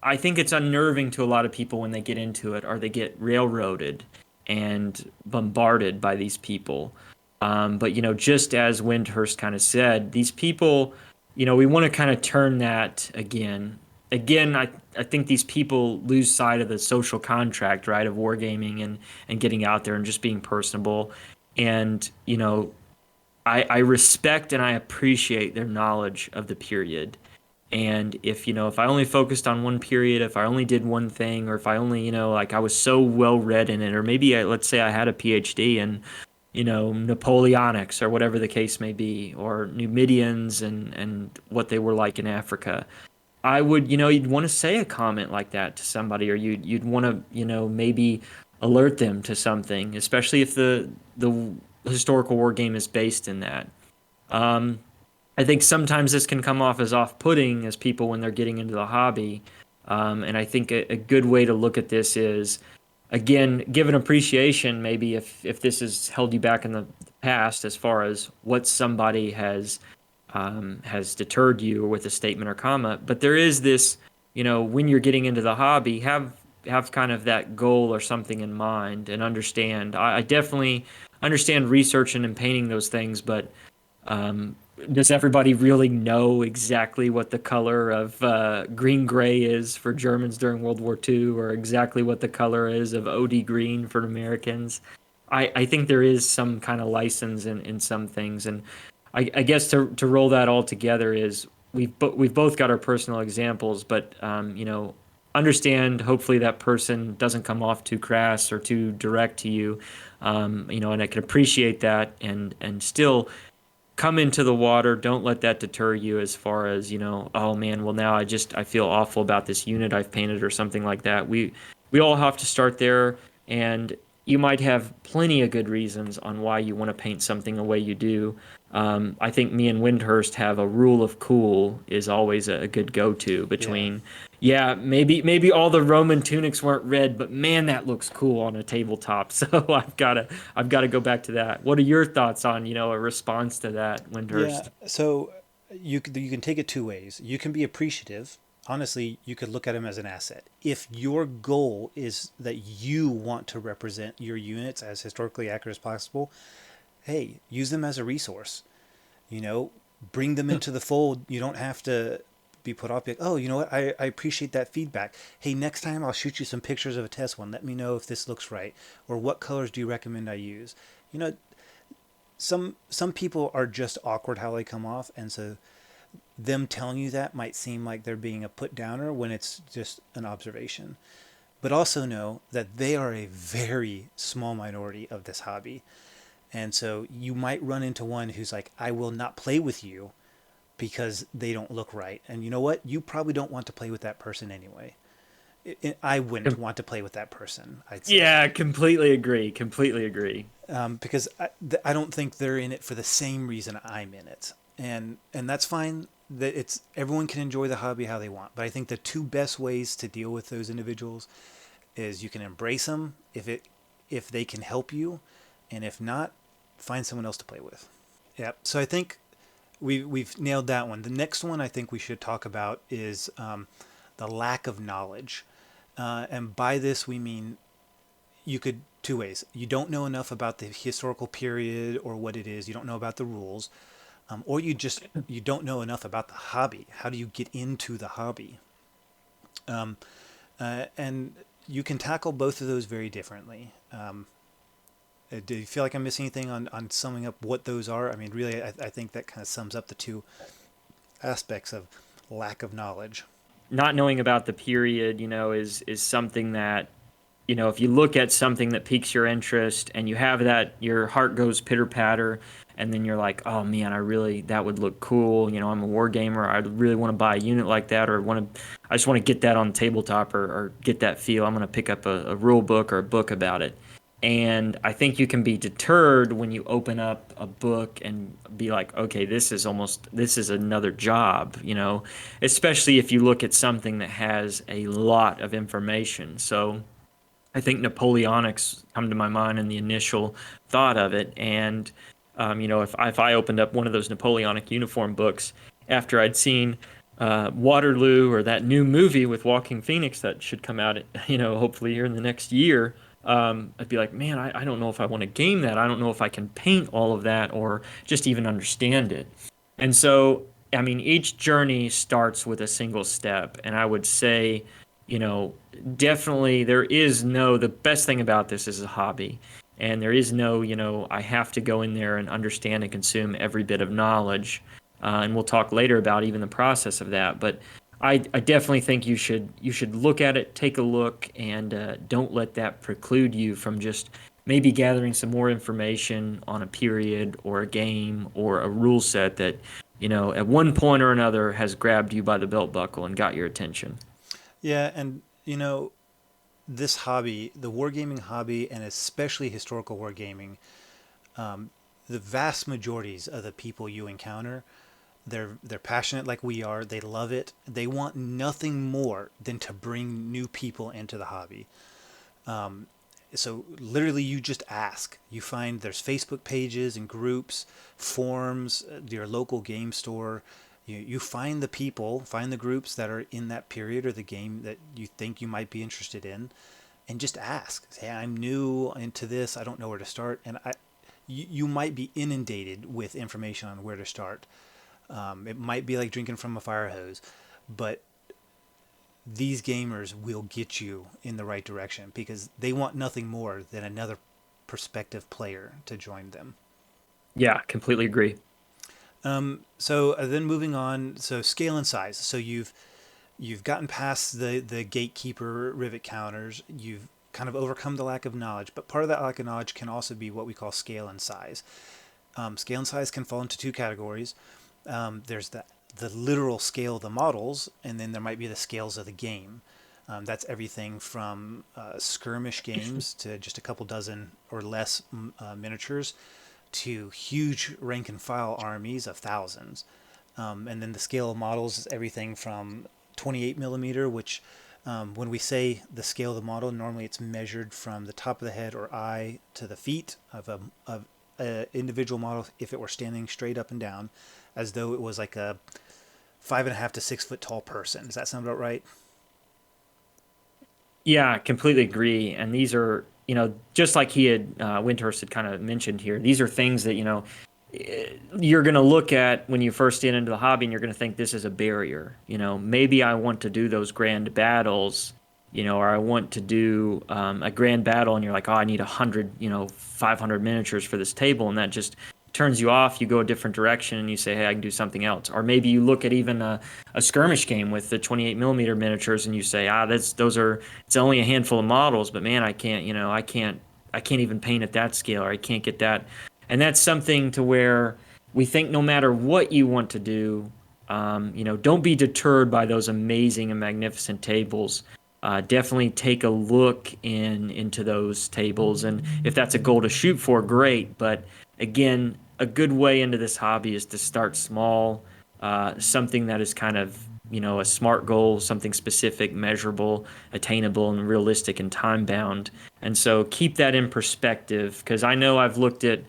B: I think it's unnerving to a lot of people when they get into it, or they get railroaded and bombarded by these people. But just as Wyndehurst kind of said, these people, we want to kind of turn that again. Again, I think these people lose sight of the social contract, right, of wargaming and getting out there and just being personable. And I respect and I appreciate their knowledge of the period. And if I only focused on one period, if I only did one thing, or if I only, like I was so well read in it, or maybe let's say I had a PhD in, Napoleonics, or whatever the case may be, or Numidians and what they were like in Africa. I would, you'd want to say a comment like that to somebody, or you'd want to, maybe alert them to something, especially if the historical war game is based in that. I think sometimes this can come off as off-putting as people when they're getting into the hobby. And I think a good way to look at this is, again, give an appreciation maybe if this has held you back in the past as far as what somebody has deterred you with a statement or comment. But there is this, when you're getting into the hobby, have kind of that goal or something in mind, and understand. I definitely understand researching and painting those things, but does everybody really know exactly what the color of green-gray is for Germans during World War II, or exactly what the color is of OD green for Americans? I think there is some kind of license in some things, and I guess to roll that all together is we've both got our personal examples, but understand hopefully that person doesn't come off too crass or too direct to you, and I can appreciate that and still come into the water. Don't let that deter you as far as, oh man, well now I feel awful about this unit I've painted or something like that. We all have to start there, and you might have plenty of good reasons on why you want to paint something the way you do. I think me and Wyndehurst have a rule of cool is always a good go-to
A: Yeah.
B: between, yeah, maybe all the Roman tunics weren't red, but man, that looks cool on a tabletop. So I've got to go back to that. What are your thoughts on, a response to that,
A: Yeah.
B: Wyndehurst?
A: So you can take it two ways. You can be appreciative. Honestly, you could look at them as an asset. If your goal is that you want to represent your units as historically accurate as possible, hey, use them as a resource. You know, bring them into the fold. You don't have to be put off. Like, oh, you know what? I appreciate that feedback. Hey, next time I'll shoot you some pictures of a test one. Let me know if this looks right, or what colors do you recommend I use. You know, some people are just awkward how they come off, and so them telling you that might seem like they're being a put downer when it's just an observation. But also know that they are a very small minority of this hobby. And so you might run into one who's like, I will not play with you because they don't look right. And you know what? You probably don't want to play with that person anyway. I wouldn't want to play with that person, I'd say.
B: Yeah, completely agree. Completely agree.
A: Because I don't think they're in it for the same reason I'm in it. And that's fine. That it's everyone can enjoy the hobby how they want. But I think the two best ways to deal with those individuals is you can embrace them if they can help you, and if not, find someone else to play with. Yeah. So I think we've nailed that one. The next one I think we should talk about is the lack of knowledge, and by this we mean you could two ways. You don't know enough about the historical period or what it is. You don't know about the rules, or you don't know enough about the hobby. How do you get into the hobby? And you can tackle both of those very differently. Do you feel like I'm missing anything on summing up what those are? I mean, really, I think that kind of sums up the two aspects of lack of knowledge.
B: Not knowing about the period, is something that, if you look at something that piques your interest and you have that, your heart goes pitter patter, and then you're like, oh man, that would look cool. I'm a war gamer. I really want to buy a unit like that, or I just want to get that on the tabletop, or get that feel. I'm going to pick up a rule book or a book about it. And I think you can be deterred when you open up a book and be like, okay, this is another job, especially if you look at something that has a lot of information. So I think Napoleonics come to my mind in the initial thought of it. And, if I opened up one of those Napoleonic uniform books after I'd seen Waterloo, or that new movie with Walking Phoenix that should come out, hopefully here in the next year, I'd be like, man, I don't know if I want to game that. I don't know if I can paint all of that or just even understand it. And so, I mean, each journey starts with a single step. And I would say, you know, definitely the best thing about this is a hobby. And there is no, I have to go in there and understand and consume every bit of knowledge. And we'll talk later about even the process of that. But I definitely think you should look at it, take a look, and don't let that preclude you from just maybe gathering some more information on a period or a game or a rule set that, at one point or another has grabbed you by the belt buckle and got your attention.
A: Yeah, and this hobby, the wargaming hobby, and especially historical wargaming, the vast majorities of the people you encounter, they're passionate like we are. They love it. They want nothing more than to bring new people into the hobby. So literally, you just ask. You find there's Facebook pages and groups, forums, your local game store. You find the people, find the groups that are in that period or the game that you think you might be interested in, and just ask. Say, I'm new into this. I don't know where to start, and you might be inundated with information on where to start. It might be like drinking from a fire hose, but these gamers will get you in the right direction because they want nothing more than another prospective player to join them.
B: Yeah, completely agree.
A: So then moving on, so scale and size. So you've gotten past the gatekeeper rivet counters. You've kind of overcome the lack of knowledge, but part of that lack of knowledge can also be what we call scale and size. Scale and size can fall into two categories. There's the literal scale of the models, and then there might be the scales of the game. That's everything from skirmish games to just a couple dozen or less miniatures to huge rank and file armies of thousands. And then the scale of models is everything from 28 millimeter, which when we say the scale of the model, normally it's measured from the top of the head or eye to the feet of a individual model if it were standing straight up and down, as though it was like a 5.5 to 6 foot tall person. Does that sound about right?
B: Yeah, completely agree. And these are, just like he had, Wyndehurst had kind of mentioned here, these are things that, you're going to look at when you first get into the hobby and you're going to think this is a barrier. Maybe I want to do those grand battles, or I want to do a grand battle and you're like, oh, I need 100, 500 miniatures for this table. And that just turns you off. You go a different direction and you say, hey, I can do something else. Or maybe you look at even a skirmish game with the 28 millimeter miniatures and you say, it's only a handful of models, but man, I can't even paint at that scale, or I can't get that. And that's something to where we think no matter what you want to do, don't be deterred by those amazing and magnificent tables. Definitely take a look into those tables, and if that's a goal to shoot for, great. But again, a good way into this hobby is to start small, something that is kind of a smart goal, something specific, measurable, attainable, and realistic and time bound. And so keep that in perspective, because I know I've looked at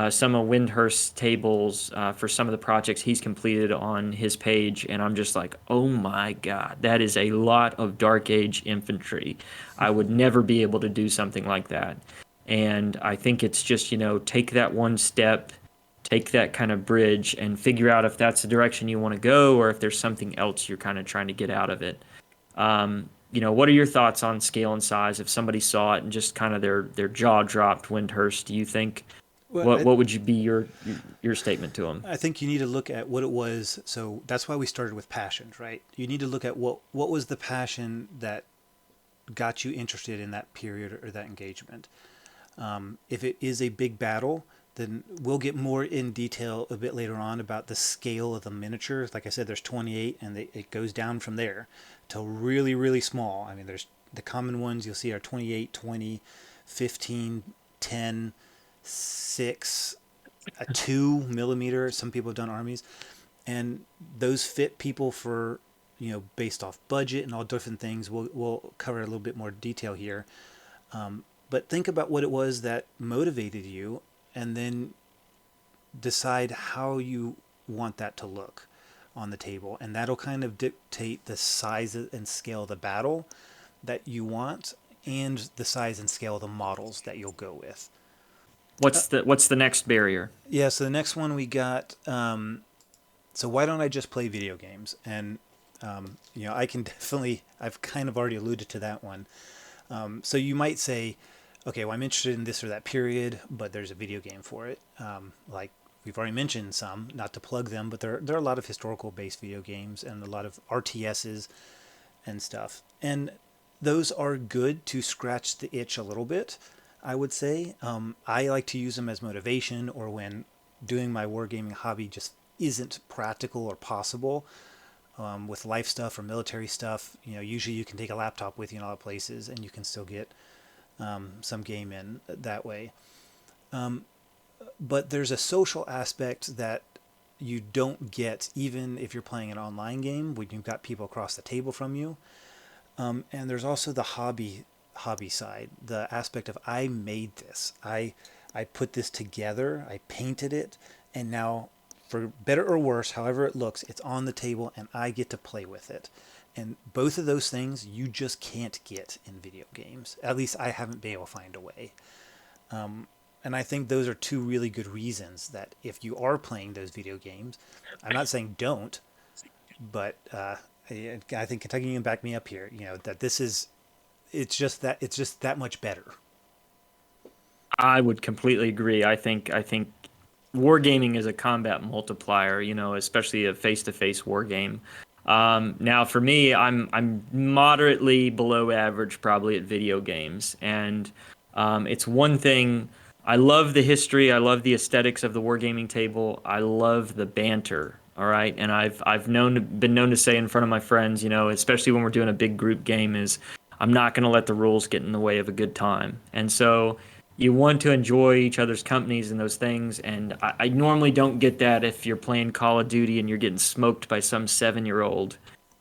B: some of Wyndehurst's tables for some of the projects he's completed on his page, and I'm just like, oh my God, that is a lot of Dark Age infantry. I would never be able to do something like that. And I think it's just, take that one step, take that kind of bridge, and figure out if that's the direction you want to go or if there's something else you're kind of trying to get out of it. What are your thoughts on scale and size? If somebody saw it and just kind of their jaw dropped, Wyndehurst, do you think
A: Well,
B: what would you be your statement to them?
A: I think you need to look at what it was. So that's why we started with passions, right? You need to look at what was the passion that got you interested in that period or that engagement. If it is a big battle, then we'll get more in detail a bit later on about the scale of the miniatures. Like I said, there's 28, and it goes down from there to really, really small. I mean, there's the common ones you'll see are 28, 20, 15, 10, 6, a 2 millimeter. Some people have done armies, and those fit people for, based off budget and all different things. We'll cover a little bit more detail here. But think about what it was that motivated you, and then decide how you want that to look on the table. And that'll kind of dictate the size and scale of the battle that you want and the size and scale of the models that you'll go with.
B: What's the next barrier?
A: Yeah, so the next one we got, so why don't I just play video games? And, I can definitely, I've kind of already alluded to that one. So you might say, okay, well, I'm interested in this or that period, but there's a video game for it. Like we've already mentioned some, not to plug them, but there are a lot of historical based video games and a lot of RTSs and stuff. And those are good to scratch the itch a little bit, I would say. I like to use them as motivation, or when doing my wargaming hobby just isn't practical or possible. With life stuff or military stuff, usually you can take a laptop with you in a lot of places and you can still get some game in that way. But there's a social aspect that you don't get even if you're playing an online game when you've got people across the table from you. And there's also the hobby side, the aspect of I made this, I put this together, I painted it, and now, for better or worse, however it looks, it's on the table and I get to play with it. And both of those things you just can't get in video games. At least I haven't been able to find a way. And I think those are two really good reasons that if you are playing those video games, I'm not saying don't, but I think Kentucky can back me up here. That it's just that much better.
B: I would completely agree. I think wargaming is a combat multiplier, especially a face-to-face war game. Now for me, I'm moderately below average probably at video games, and it's one thing. I love the history. I love the aesthetics of the wargaming table. I love the banter. All right, and I've been known to say in front of my friends, especially when we're doing a big group game, is I'm not going to let the rules get in the way of a good time. And so you want to enjoy each other's companies and those things. And I normally don't get that if you're playing Call of Duty and you're getting smoked by some 7-year-old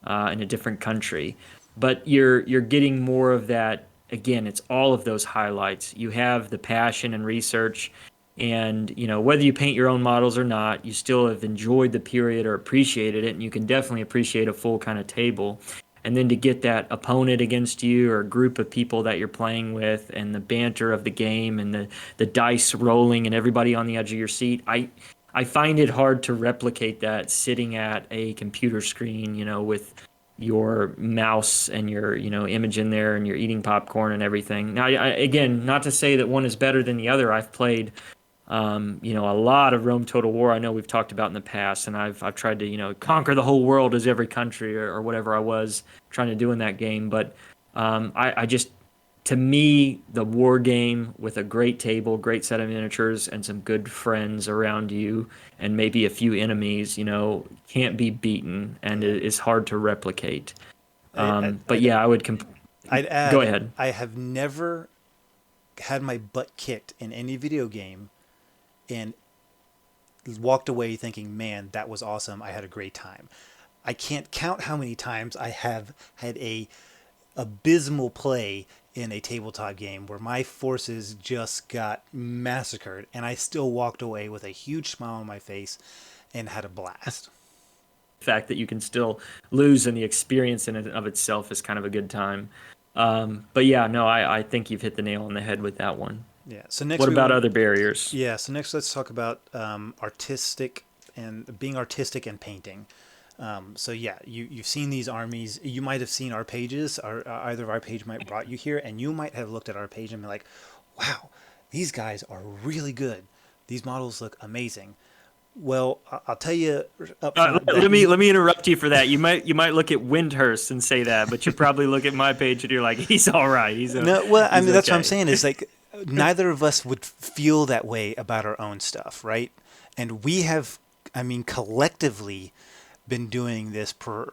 B: in a different country. But you're getting more of that. Again, it's all of those highlights. You have the passion and research, and whether you paint your own models or not, you still have enjoyed the period or appreciated it, and you can definitely appreciate a full kind of table. And then to get that opponent against you or a group of people that you're playing with and the banter of the game and the dice rolling and everybody on the edge of your seat, I find it hard to replicate that sitting at a computer screen, with your mouse and your, image in there and you're eating popcorn and everything. Now, again, not to say that one is better than the other. I've played a lot of Rome Total War. I know we've talked about in the past, and I've tried to, conquer the whole world as every country or whatever I was trying to do in that game. But I just, to me, the war game with a great table, great set of miniatures, and some good friends around you, and maybe a few enemies, can't be beaten, and
A: Yeah.
B: it is hard to replicate.
A: I, I,
B: But
A: I'd,
B: yeah,
A: I'd
B: go
A: add,
B: ahead.
A: I have never had my butt kicked in any video game and walked away thinking, man, that was awesome. I had a great time. I can't count how many times I have had a abysmal play in a tabletop game where my forces just got massacred and I still walked away with a huge smile on my face and had a blast.
B: Fact that you can still lose and the experience in and of itself is kind of a good time. But yeah, no, I think you've hit the nail on the head with that one.
A: Yeah. So next
B: What
A: we
B: about
A: want
B: other barriers?
A: Yeah, so next let's talk about artistic and being artistic and painting. So yeah, you've seen these armies. You might have seen our pages. Either of our page might have brought you here, and you might have looked at our page and been like, "Wow, these guys are really good. These models look amazing." Well, I'll tell you up front that
B: Let me interrupt you for that. You might look at Wyndehurst and say that, but you probably look at my page and you're like, he's all right.
A: no, well, I
B: He's
A: mean that's what I'm
B: okay.
A: saying is like neither of us would feel that way about our own stuff, right? And we have, I mean, collectively been doing this for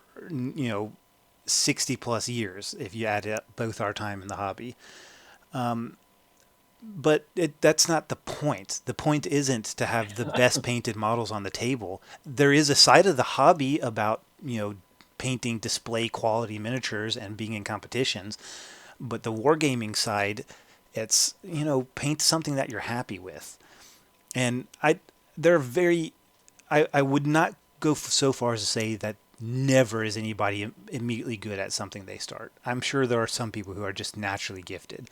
A: 60 plus years if you add up both our time in the hobby. But that's not the point. The point isn't to have the best painted models on the table. There is a side of the hobby about, painting display quality miniatures and being in competitions. But the wargaming side, it's, paint something that you're happy with. And they're very, I would not go so far as to say that never is anybody immediately good at something they start. I'm sure there are some people who are just naturally gifted,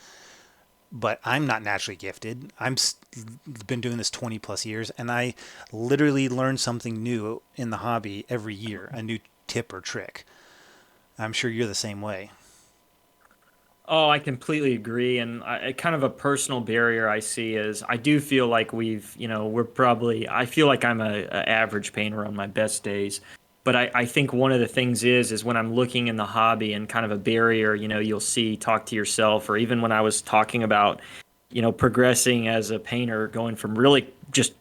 A: but I'm not naturally gifted. Been doing this 20 plus years, and I literally learn something new in the hobby every year, a new tip or trick. I'm sure you're the same way.
B: Oh, I completely agree. And kind of a personal barrier I see is I do feel like we're probably, I feel like I'm a average painter on my best days. But I think one of the things is when I'm looking in the hobby and kind of a barrier, you'll see talk to yourself, or even when I was talking about, progressing as a painter, going from really just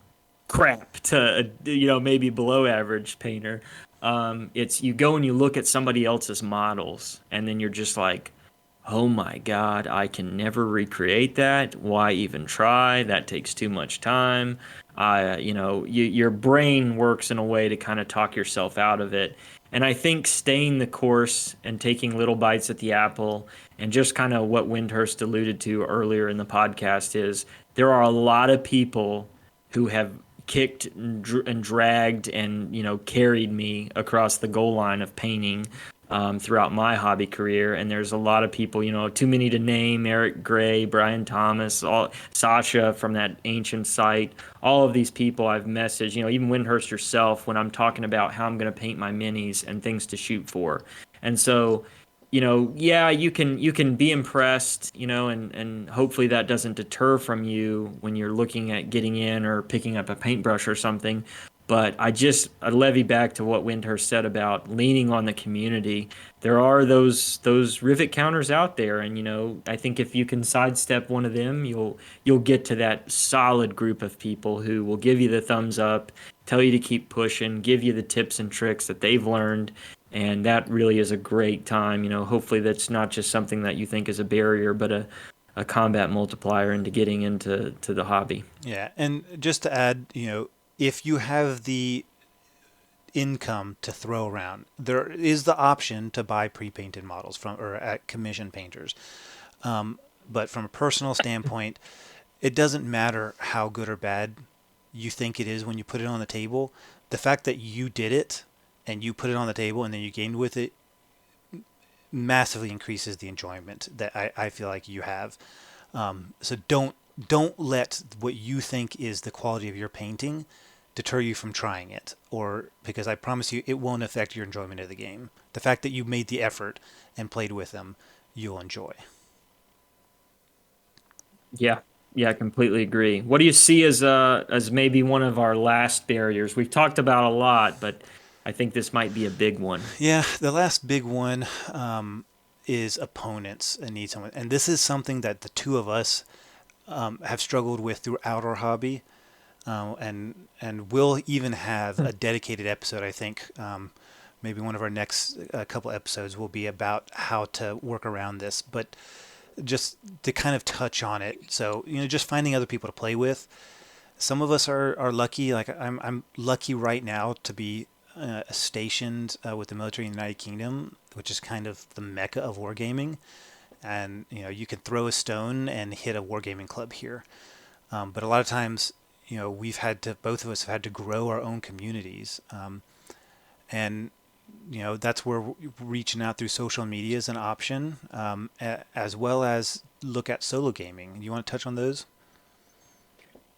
B: crap to, maybe below average painter. It's you go and you look at somebody else's models, and then you're just like, oh my God, I can never recreate that. Why even try? That takes too much time. Your brain works in a way to kind of talk yourself out of it. And I think staying the course and taking little bites at the apple, and just kind of what Wyndhurst alluded to earlier in the podcast, is there are a lot of people who have kicked and dragged and carried me across the goal line of painting throughout my hobby career. And there's a lot of people, too many to name: Eric Gray, Brian Thomas, Sasha from that ancient site. All of these people I've messaged, even Wyndhurst yourself, when I'm talking about how I'm going to paint my minis and things to shoot for. And so, yeah, you can be impressed, and hopefully that doesn't deter from you when you're looking at getting in or picking up a paintbrush or something. But I levy back to what Wyndehurst said about leaning on the community. There are those rivet counters out there, and I think if you can sidestep one of them, you'll get to that solid group of people who will give you the thumbs up, tell you to keep pushing, give you the tips and tricks that they've learned, and that really is a great time. Hopefully that's not just something that you think is a barrier, but a combat multiplier into getting into the hobby.
A: Yeah, and just to add, if you have the income to throw around, there is the option to buy pre-painted models from or at commission painters. But from a personal standpoint, it doesn't matter how good or bad you think it is when you put it on the table. The fact that you did it and you put it on the table and then you gained with it massively increases the enjoyment that I feel like you have. So don't let what you think is the quality of your painting deter you from trying it, or because I promise you it won't affect your enjoyment of the game. The fact that you made the effort and played with them, you'll enjoy.
B: Yeah, yeah, I completely agree. What do you see as maybe one of our last barriers? We've talked about a lot, but I think this might be a big one.
A: Yeah, the last big one is opponents and need someone, and this is something that the two of us have struggled with throughout our hobby, and we'll even have a dedicated episode. I think maybe one of our next couple episodes will be about how to work around this. But just to kind of touch on it, so just finding other people to play with. Some of us are lucky. Like I'm lucky right now to be stationed with the military in the United Kingdom, which is kind of the mecca of wargaming. And you can throw a stone and hit a wargaming club here. But a lot of times, both of us have had to grow our own communities, and that's where reaching out through social media is an option, as well as look at solo gaming. You want to touch on those?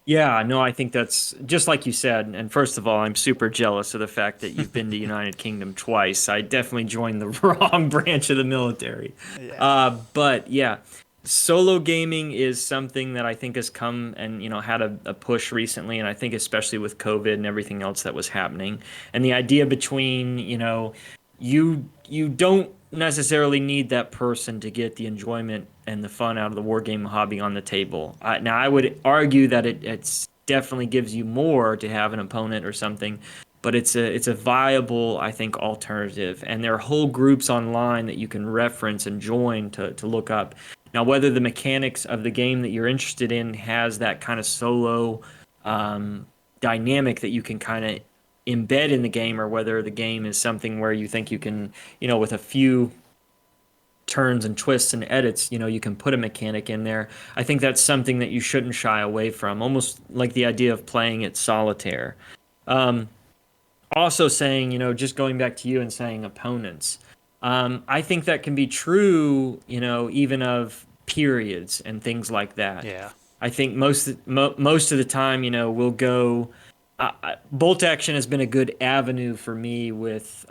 B: Yeah, no, I think that's just like you said. And first of all, I'm super jealous of the fact that you've been to United Kingdom twice. I definitely joined the wrong branch of the military.
A: Yeah.
B: But yeah, solo gaming is something that I think has come and had a push recently, and I think especially with COVID and everything else that was happening, and the idea between you don't necessarily need that person to get the enjoyment and the fun out of the wargame hobby on the table. Now, I would argue that it's definitely gives you more to have an opponent or something, but it's a viable, I think, alternative. And there are whole groups online that you can reference and join to look up. Now, whether the mechanics of the game that you're interested in has that kind of solo dynamic that you can kind of embed in the game, or whether the game is something where you think you can, with a few turns and twists and edits, you can put a mechanic in there. I think that's something that you shouldn't shy away from, almost like the idea of playing it solitaire. Um, Also saying, just going back to you and saying opponents, I think that can be true, even of periods and things like that.
A: Yeah.
B: I think most of the time, we'll go. Bolt action has been a good avenue for me with,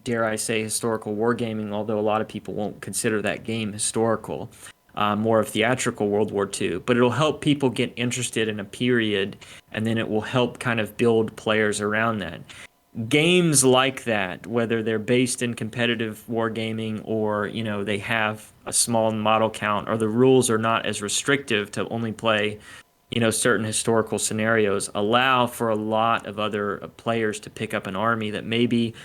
B: dare I say, historical wargaming, although a lot of people won't consider that game historical, more of theatrical World War II. But it'll help people get interested in a period, and then it will help kind of build players around that. Games like that, whether they're based in competitive wargaming or, they have a small model count, or the rules are not as restrictive to only play certain historical scenarios, allow for a lot of other players to pick up an army that maybe,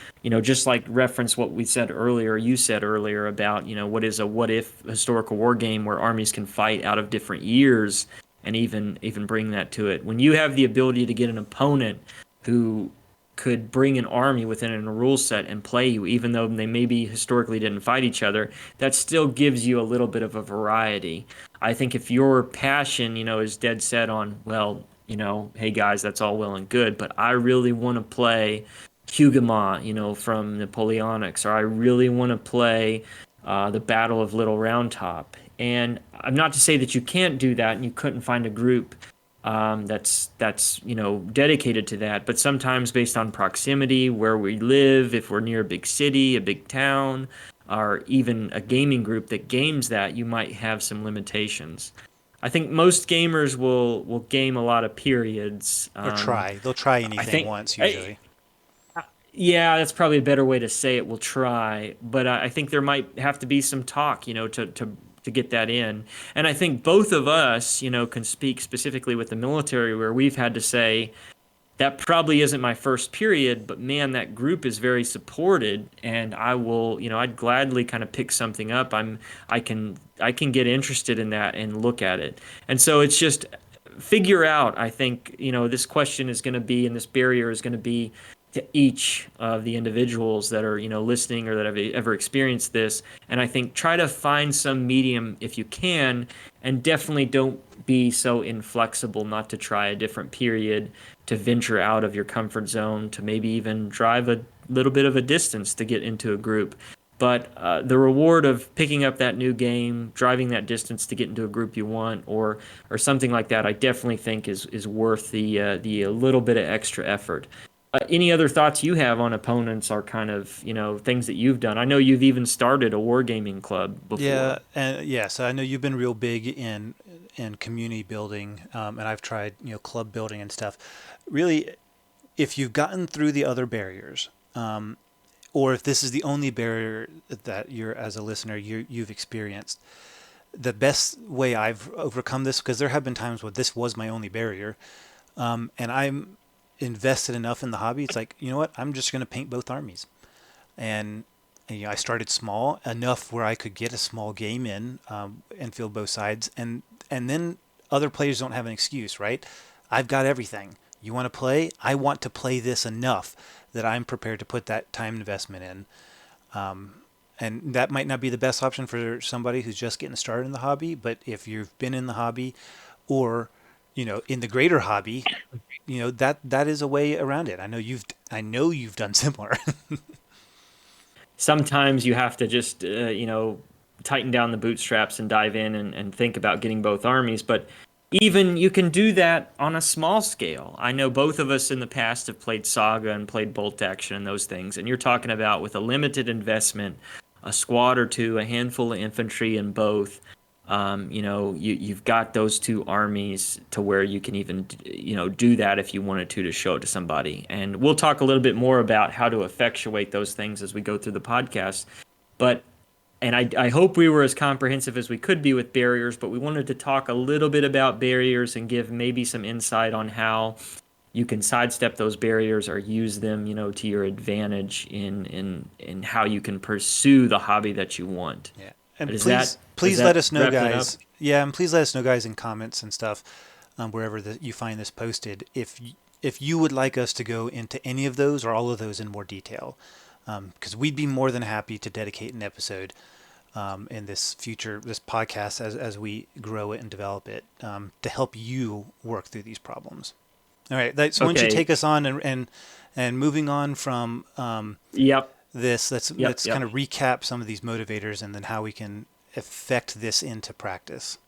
B: just like reference what we said earlier, you said earlier about, what is a what if historical war game where armies can fight out of different years, and even bring that to it. When you have the ability to get an opponent who could bring an army within a rule set and play you, even though they maybe historically didn't fight each other, that still gives you a little bit of a variety. I think if your passion, is dead set on, well, hey guys, that's all well and good, but I really want to play Huguenot, from Napoleonics, or I really want to play the Battle of Little Round Top. And I'm not to say that you can't do that and you couldn't find a group that's dedicated to that, but sometimes based on proximity, where we live, if we're near a big city, a big town, are even a gaming group that games that, you might have some limitations. I think most gamers will game a lot of periods.
A: Or try. They'll try
B: I
A: anything
B: think,
A: once usually.
B: yeah, that's probably a better way to say it. We'll try, but I think there might have to be some talk, to get that in. And I think both of us, can speak specifically with the military, where we've had to say that probably isn't my first period, but man, that group is very supported, and I will, I'd gladly kind of pick something up. I can get interested in that and look at it. And so it's just figure out, I think, this question is going to be, and this barrier is going to be to each of the individuals that are, listening or that have ever experienced this. And I think try to find some medium if you can, and definitely don't be so inflexible not to try a different period, to venture out of your comfort zone, to maybe even drive a little bit of a distance to get into a group. But the reward of picking up that new game, driving that distance to get into a group you want, or something like that, I definitely think is worth the little bit of extra effort. Any other thoughts you have on opponents, or kind of things that you've done? I know you've even started a wargaming club
A: Yeah,
B: before.
A: and yeah, so I know you've been real big in community building, and I've tried club building and stuff. Really, if you've gotten through the other barriers, or if this is the only barrier that you're as a listener you've experienced, the best way I've overcome this, because there have been times where this was my only barrier, and I'm invested enough in the hobby. It's like, you know what? I'm just going to paint both armies, and I started small enough where I could get a small game in, and field both sides, and then other players don't have an excuse, right? I've got everything. You want to play? I want to play this enough that I'm prepared to put that time investment in. And that might not be the best option for somebody who's just getting started in the hobby, but if you've been in the hobby, or in the greater hobby, that is a way around it. I know you've done similar.
B: Sometimes you have to just tighten down the bootstraps and dive in, and think about getting both armies. But even you can do that on a small scale. I know both of us in the past have played Saga and played Bolt Action and those things, and you're talking about, with a limited investment, a squad or two, a handful of infantry in both. You've got those two armies to where you can even do that if you wanted to show it to somebody. And we'll talk a little bit more about how to effectuate those things as we go through the podcast. But and I hope we were as comprehensive as we could be with barriers, but we wanted to talk a little bit about barriers and give maybe some insight on how you can sidestep those barriers, or use them, to your advantage in how you can pursue the hobby that you want.
A: Yeah.
B: But
A: And
B: is
A: please,
B: that does
A: please let
B: that
A: us know,
B: wrap that up?
A: guys. Yeah, and please let us know, guys, in comments and stuff, wherever you find this posted, if you would like us to go into any of those or all of those in more detail, because we'd be more than happy to dedicate an episode, in this podcast, as we grow it and develop it, to help you work through these problems. All right, so why don't you
B: Okay.
A: take us on, and moving on from
B: Yep.
A: this, let's
B: Yep.
A: let's kind
B: Yep.
A: of recap some of these motivators, and then how we can affect this into practice.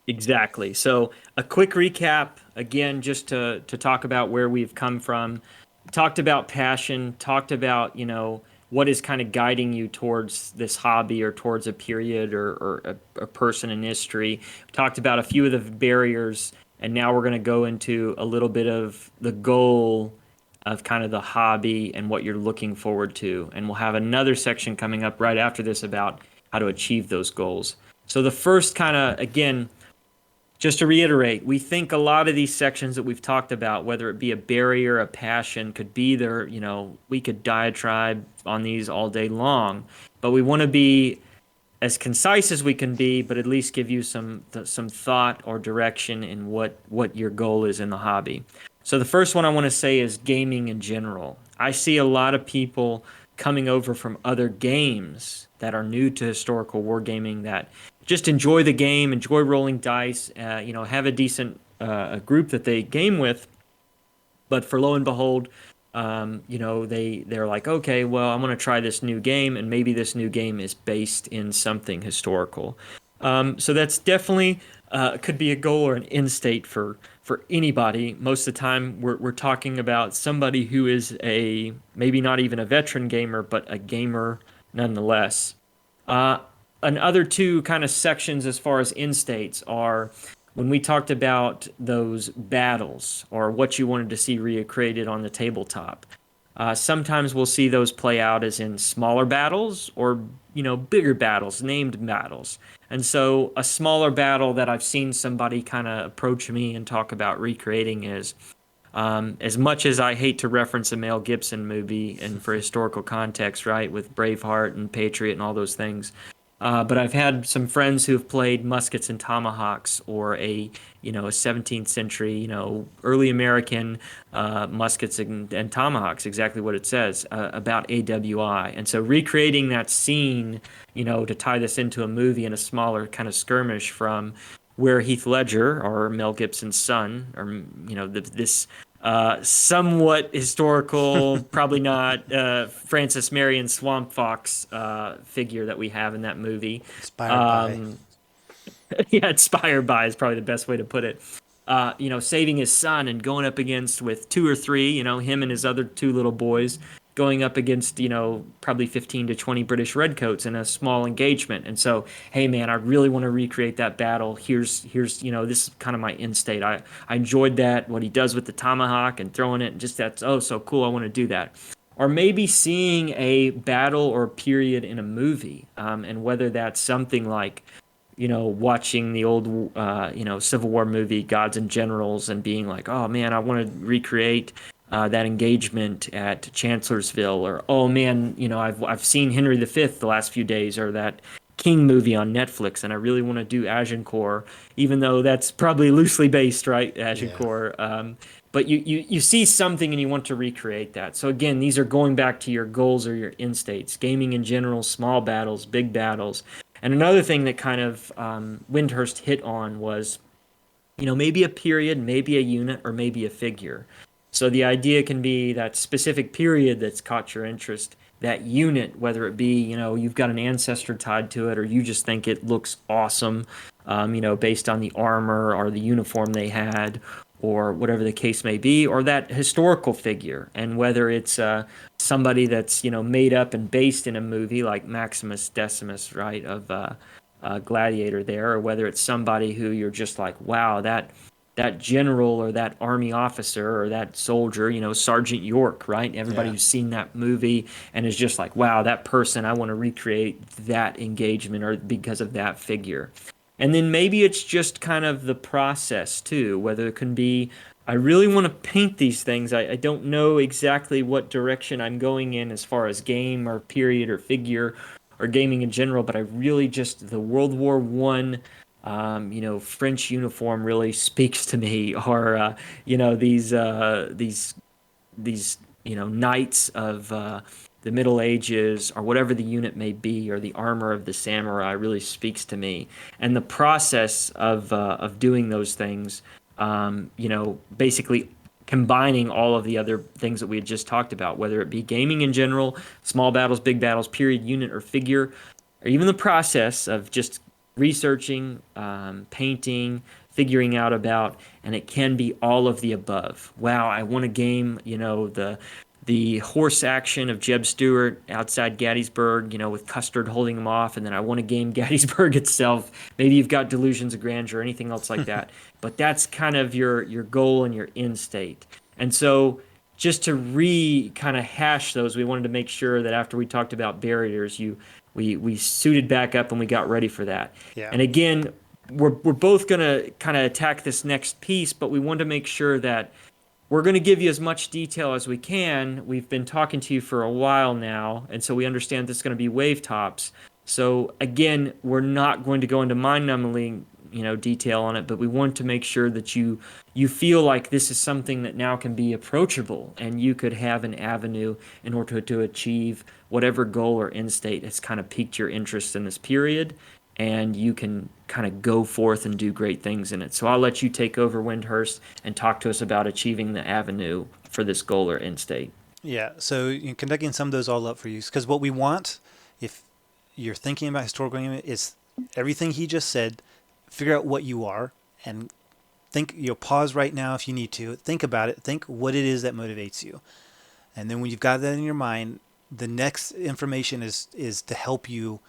B: Exactly. So a quick recap again, just to talk about where we've come from. Talked about passion. Talked about what is kind of guiding you towards this hobby, or towards a period, or a person in history. Talked about a few of the barriers, and now we're going to go into a little bit of the goal of kind of the hobby and what you're looking forward to. And we'll have another section coming up right after this about how to achieve those goals. So the first kind of, again, just to reiterate, we think a lot of these sections that we've talked about, whether it be a barrier, a passion, could be there, we could diatribe on these all day long, but we want to be as concise as we can be, but at least give you some thought or direction in what your goal is in the hobby. So the first one I want to say is gaming in general. I see a lot of people coming over from other games that are new to historical wargaming, that just enjoy the game, enjoy rolling dice, have a decent group that they game with, but for lo and behold, they're like, okay, well, I'm going to try this new game, and maybe this new game is based in something historical. So that's definitely could be a goal or an end state for anybody. Most of the time, we're talking about somebody who is a maybe not even a veteran gamer, but a gamer nonetheless. Uh, Another two kind of sections as far as end states are when we talked about those battles or what you wanted to see recreated on the tabletop. Sometimes we'll see those play out as in smaller battles or, bigger battles, named battles. And so a smaller battle that I've seen somebody kind of approach me and talk about recreating is as much as I hate to reference a Mel Gibson movie and for historical context, right, with Braveheart and Patriot and all those things. But I've had some friends who have played muskets and tomahawks, or a 17th century, early American muskets and tomahawks, exactly what it says about AWI. And so recreating that scene, to tie this into a movie in a smaller kind of skirmish from where Heath Ledger, or Mel Gibson's son, or this somewhat historical, probably not Francis Marion Swamp Fox figure that we have in that movie.
A: Inspired by.
B: Um, yeah, inspired by is probably the best way to put it. Saving his son and going up against with two or three, him and his other two little boys going up against, probably 15 to 20 British redcoats in a small engagement. And so, hey man, I really want to recreate that battle. Here's, this is kind of my end state. I enjoyed that, what he does with the tomahawk and throwing it, and just that's, oh, so cool. I want to do that. Or maybe seeing a battle or period in a movie, and whether that's something like, watching the old, Civil War movie, Gods and Generals, and being like, oh man, I want to recreate that engagement at Chancellorsville, or oh man, I've seen Henry V the last few days, or that King movie on Netflix, and I really want to do Agincourt, even though that's probably loosely based, right,
A: Yeah.
B: Agincourt. But you see something and you want to recreate that. So again, these are going back to your goals or your end states. Gaming in general, small battles, big battles. And another thing that kind of Wyndehurst hit on was, maybe a period, maybe a unit, or maybe a figure. So the idea can be that specific period that's caught your interest, that unit, whether it be, you've got an ancestor tied to it, or you just think it looks awesome, based on the armor or the uniform they had, or whatever the case may be, or that historical figure, and whether it's somebody that's made up and based in a movie like Maximus Decimus, right, of Gladiator there, or whether it's somebody who you're just like, wow, that general or that army officer or that soldier, Sergeant York, right? Everybody
A: Yeah.
B: who's seen that movie and is just like, wow, that person, I want to recreate that engagement or because of that figure. And then maybe it's just kind of the process too, whether it can be, I really want to paint these things. I don't know exactly what direction I'm going in as far as game or period or figure or gaming in general, but I really just, the World War One, French uniform really speaks to me, or these knights of the Middle Ages, or whatever the unit may be, or the armor of the samurai really speaks to me. And the process of doing those things, basically combining all of the other things that we had just talked about, whether it be gaming in general, small battles, big battles, period, unit, or figure, or even the process of just researching, painting, figuring out about, and it can be all of the above. Wow, I want a game, the horse action of Jeb Stuart outside Gettysburg, with Custard holding him off, and then I want to game Gettysburg itself. Maybe you've got delusions of grandeur or anything else like that. But that's kind of your goal and your end state. And so just to kind of hash those, we wanted to make sure that after we talked about barriers, we suited back up and we got ready for that.
A: Yeah.
B: And again, we're both going to kind of attack this next piece, but we want to make sure that we're going to give you as much detail as we can. We've been talking to you for a while now, and so we understand this is going to be wave tops. So again, we're not going to go into mind-numbing, detail on it, but we want to make sure that you feel like this is something that now can be approachable, and you could have an avenue in order to achieve whatever goal or end state has kind of piqued your interest in this period, and you can kind of go forth and do great things in it. So I'll let you take over, Wyndehurst, and talk to us about achieving the avenue for this goal or end state.
A: Yeah. So Kentucky summed those all up for you, because what we want, if you're thinking about historical gaming, is everything he just said. Figure out what you are, and think. Pause right now if you need to. Think about it. Think what it is that motivates you, and then when you've got that in your mind, the next information is to help you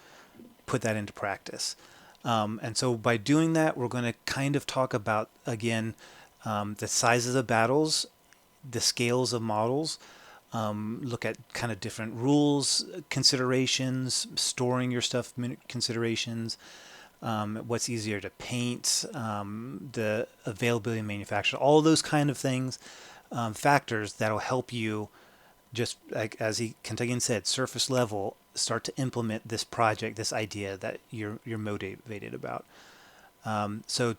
A: put that into practice. And so by doing that, we're going to kind of talk about, again, the sizes of battles, the scales of models, look at kind of different rules considerations, storing your stuff considerations, what's easier to paint, the availability of manufacture, all those kind of things, factors that'll help you just like as Kentuckian said, surface level, start to implement this project, this idea that you're motivated about. So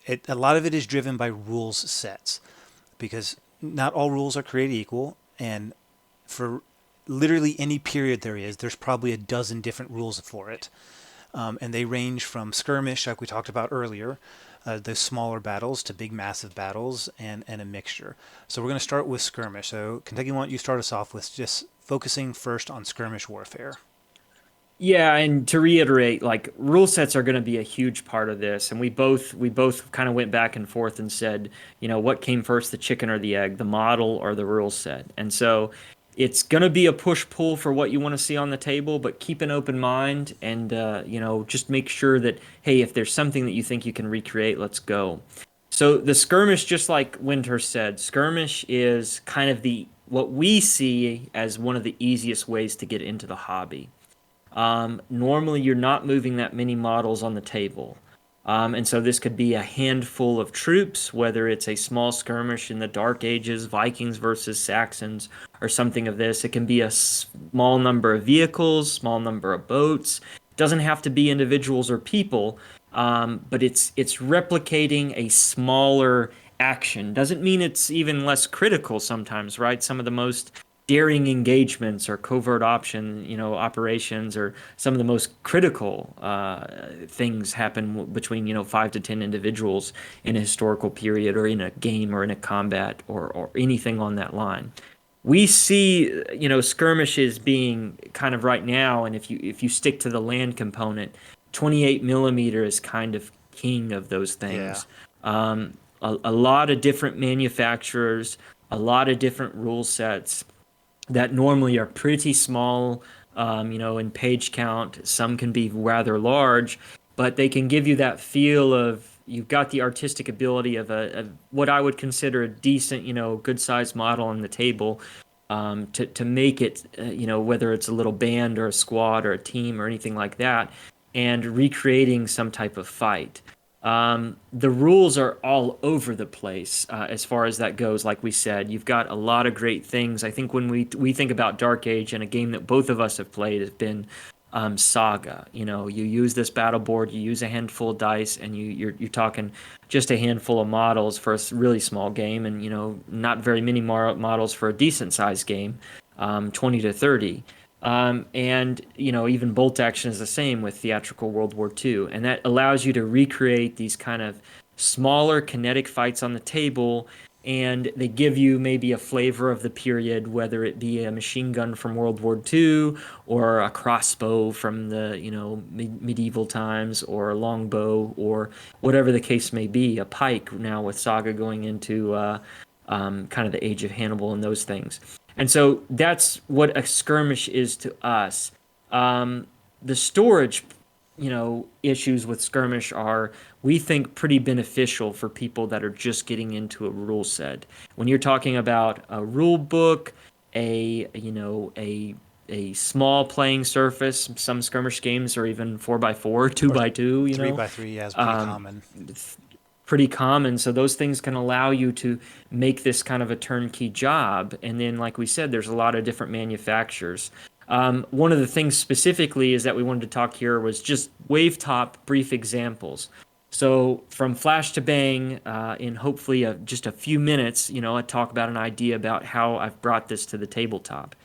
A: a lot of it is driven by rules sets because not all rules are created equal, and for literally any period there's probably a dozen different rules for it. And they range from skirmish, like we talked about earlier, those smaller battles, to big, massive battles, and a mixture. So we're going to start with skirmish. So, Kentucky, why don't you start us off with just focusing first on skirmish warfare?
B: Yeah, and to reiterate, like rule sets are going to be a huge part of this, and we both kind of went back and forth and said, what came first, the chicken or the egg, the model or the rule set? And so it's going to be a push pull for what you want to see on the table, but keep an open mind and just make sure that hey, if there's something that you think you can recreate, let's go. So the skirmish, just like Wyndehurst said, skirmish is kind of the what we see as one of the easiest ways to get into the hobby. Normally, you're not moving that many models on the table. And so this could be a handful of troops, whether it's a small skirmish in the Dark Ages, Vikings versus Saxons, or something of this. It can be a small number of vehicles, small number of boats. It doesn't have to be individuals or people, but it's replicating a smaller action. Doesn't mean it's even less critical sometimes, right? Some of the most daring engagements or covert operations, or some of the most critical things happen between 5 to 10 individuals in a historical period, or in a game, or in a combat, or anything on that line. We see skirmishes being kind of right now, and if you stick to the land component, 28 millimeter is kind of king of those
A: Yeah.
B: things. A lot of different manufacturers, a lot of different rule sets that normally are pretty small, in page count. Some can be rather large, but they can give you that feel of you've got the artistic ability of what I would consider a decent, good sized model on the table, to make it, whether it's a little band or a squad or a team or anything like that, and recreating some type of fight. The rules are all over the place as far as that goes. Like we said, you've got a lot of great things. I think when we think about Dark Age, and a game that both of us have played has been Saga. You use this battle board, you use a handful of dice, and you're talking just a handful of models for a really small game, and not very many models for a decent sized game, 20 to 30. And even bolt action is the same with theatrical World War II, and that allows you to recreate these kind of smaller kinetic fights on the table, and they give you maybe a flavor of the period, whether it be a machine gun from World War II, or a crossbow from the medieval times, or a longbow, or whatever the case may be, a pike now with Saga going into kind of the Age of Hannibal and those things. And so that's what a skirmish is to us. The storage, issues with skirmish are, we think, pretty beneficial for people that are just getting into a rule set. When you're talking about a rule book, a small playing surface, some skirmish games are even 4x4, 2x2,
A: 3x3, yeah, is pretty common.
B: pretty common. So those things can allow you to make this kind of a turnkey job. And then, like we said, there's a lot of different manufacturers. One of the things specifically is that we wanted to talk here was just wave top brief examples. So from flash to bang, in hopefully just a few minutes, I talk about an idea about how I've brought this to the tabletop.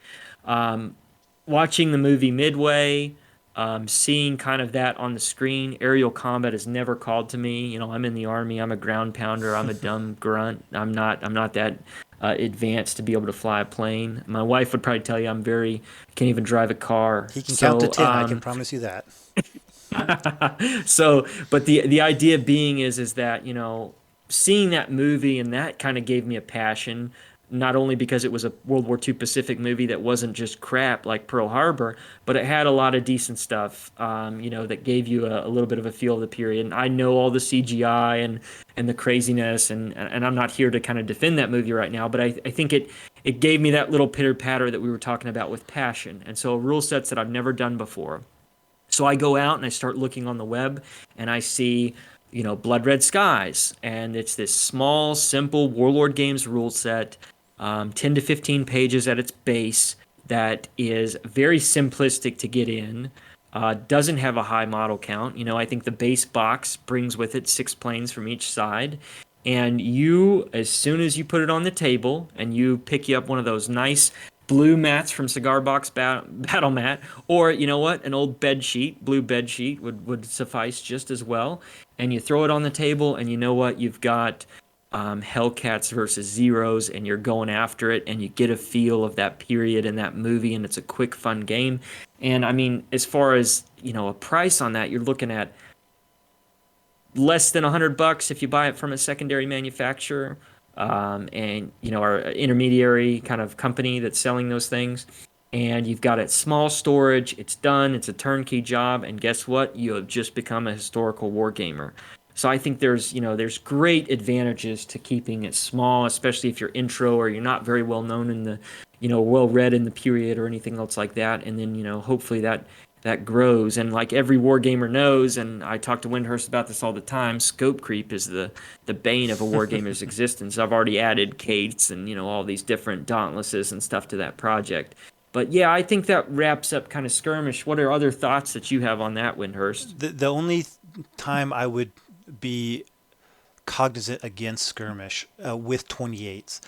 B: Watching the movie Midway, seeing kind of that on the screen. Aerial combat is never called to me. I'm in the army. I'm a ground pounder. I'm a dumb grunt. I'm not that advanced to be able to fly a plane. My wife would probably tell you can't even drive a car.
A: He can count to 10, I can promise you that.
B: So, but the idea being is that seeing that movie, and that kind of gave me a passion. not only because it was a World War II Pacific movie that wasn't just crap like Pearl Harbor, but it had a lot of decent stuff, that gave you a little bit of a feel of the period. And I know all the CGI and the craziness, and I'm not here to kind of defend that movie right now, but I think it gave me that little pitter patter that we were talking about with passion. And so rule sets that I've never done before. So I go out and I start looking on the web and I see, Blood Red Skies. And it's this small, simple Warlord Games rule set, 10 to 15 pages at its base, that is very simplistic to get in. Doesn't have a high model count. I think the base box brings with it 6 planes from each side. And as soon as you put it on the table and you pick you up one of those nice blue mats from Cigar Box Battle Mat, or you know what, an old bed sheet, blue bed sheet would suffice just as well. And you throw it on the table, and you know what, you've got Hellcats versus Zeros, and you're going after it, and you get a feel of that period in that movie, and it's a quick, fun game. And I mean, as far as a price on that, you're looking at less than $100 if you buy it from a secondary manufacturer, and our intermediary kind of company that's selling those things. And you've got it small storage. It's done. It's a turnkey job. And guess what? You have just become a historical war gamer. So I think there's great advantages to keeping it small, especially if you're intro or you're not very well known in the, well read in the period or anything else like that. And then, hopefully that grows. And like every wargamer knows, and I talk to Wyndehurst about this all the time, scope creep is the bane of a wargamer's existence. I've already added Kates and, all these different dauntlesses and stuff to that project. But yeah, I think that wraps up kind of Skirmish. What are other thoughts that you have on that, Wyndehurst?
A: The only time I would be cognizant against Skirmish with 28s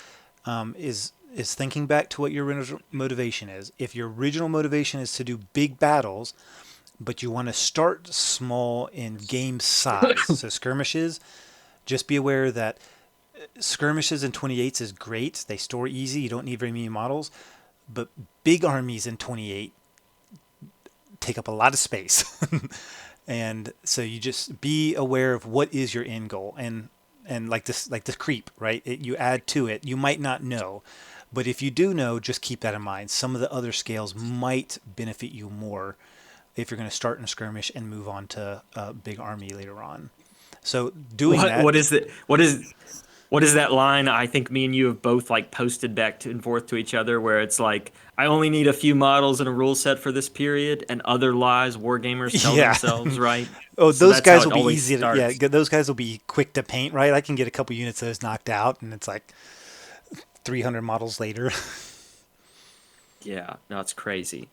A: is thinking back to what your original motivation is. If your original motivation is to do big battles, but you want to start small in game size, so skirmishes, just be aware that skirmishes in 28s is great. They store easy. You don't need very many models. But big armies in 28 take up a lot of space. And so you just be aware of what is your end goal. And like this creep, right? You add to it. You might not know. But if you do know, just keep that in mind. Some of the other scales might benefit you more if you're going to start in a skirmish and move on to a big army later on. So doing that.
B: What is that line? I think me and you have both like posted back and forth to each other where it's like, I only need a few models and a rule set for this period, and other lies wargamers tell themselves, right?
A: Oh,
B: So
A: those
B: that's how
A: guys
B: it
A: will be
B: always
A: easy to,
B: starts.
A: those guys will be quick to paint, right? I can get a couple units of those knocked out, and it's like 300 models later.
B: Yeah, no, it's crazy.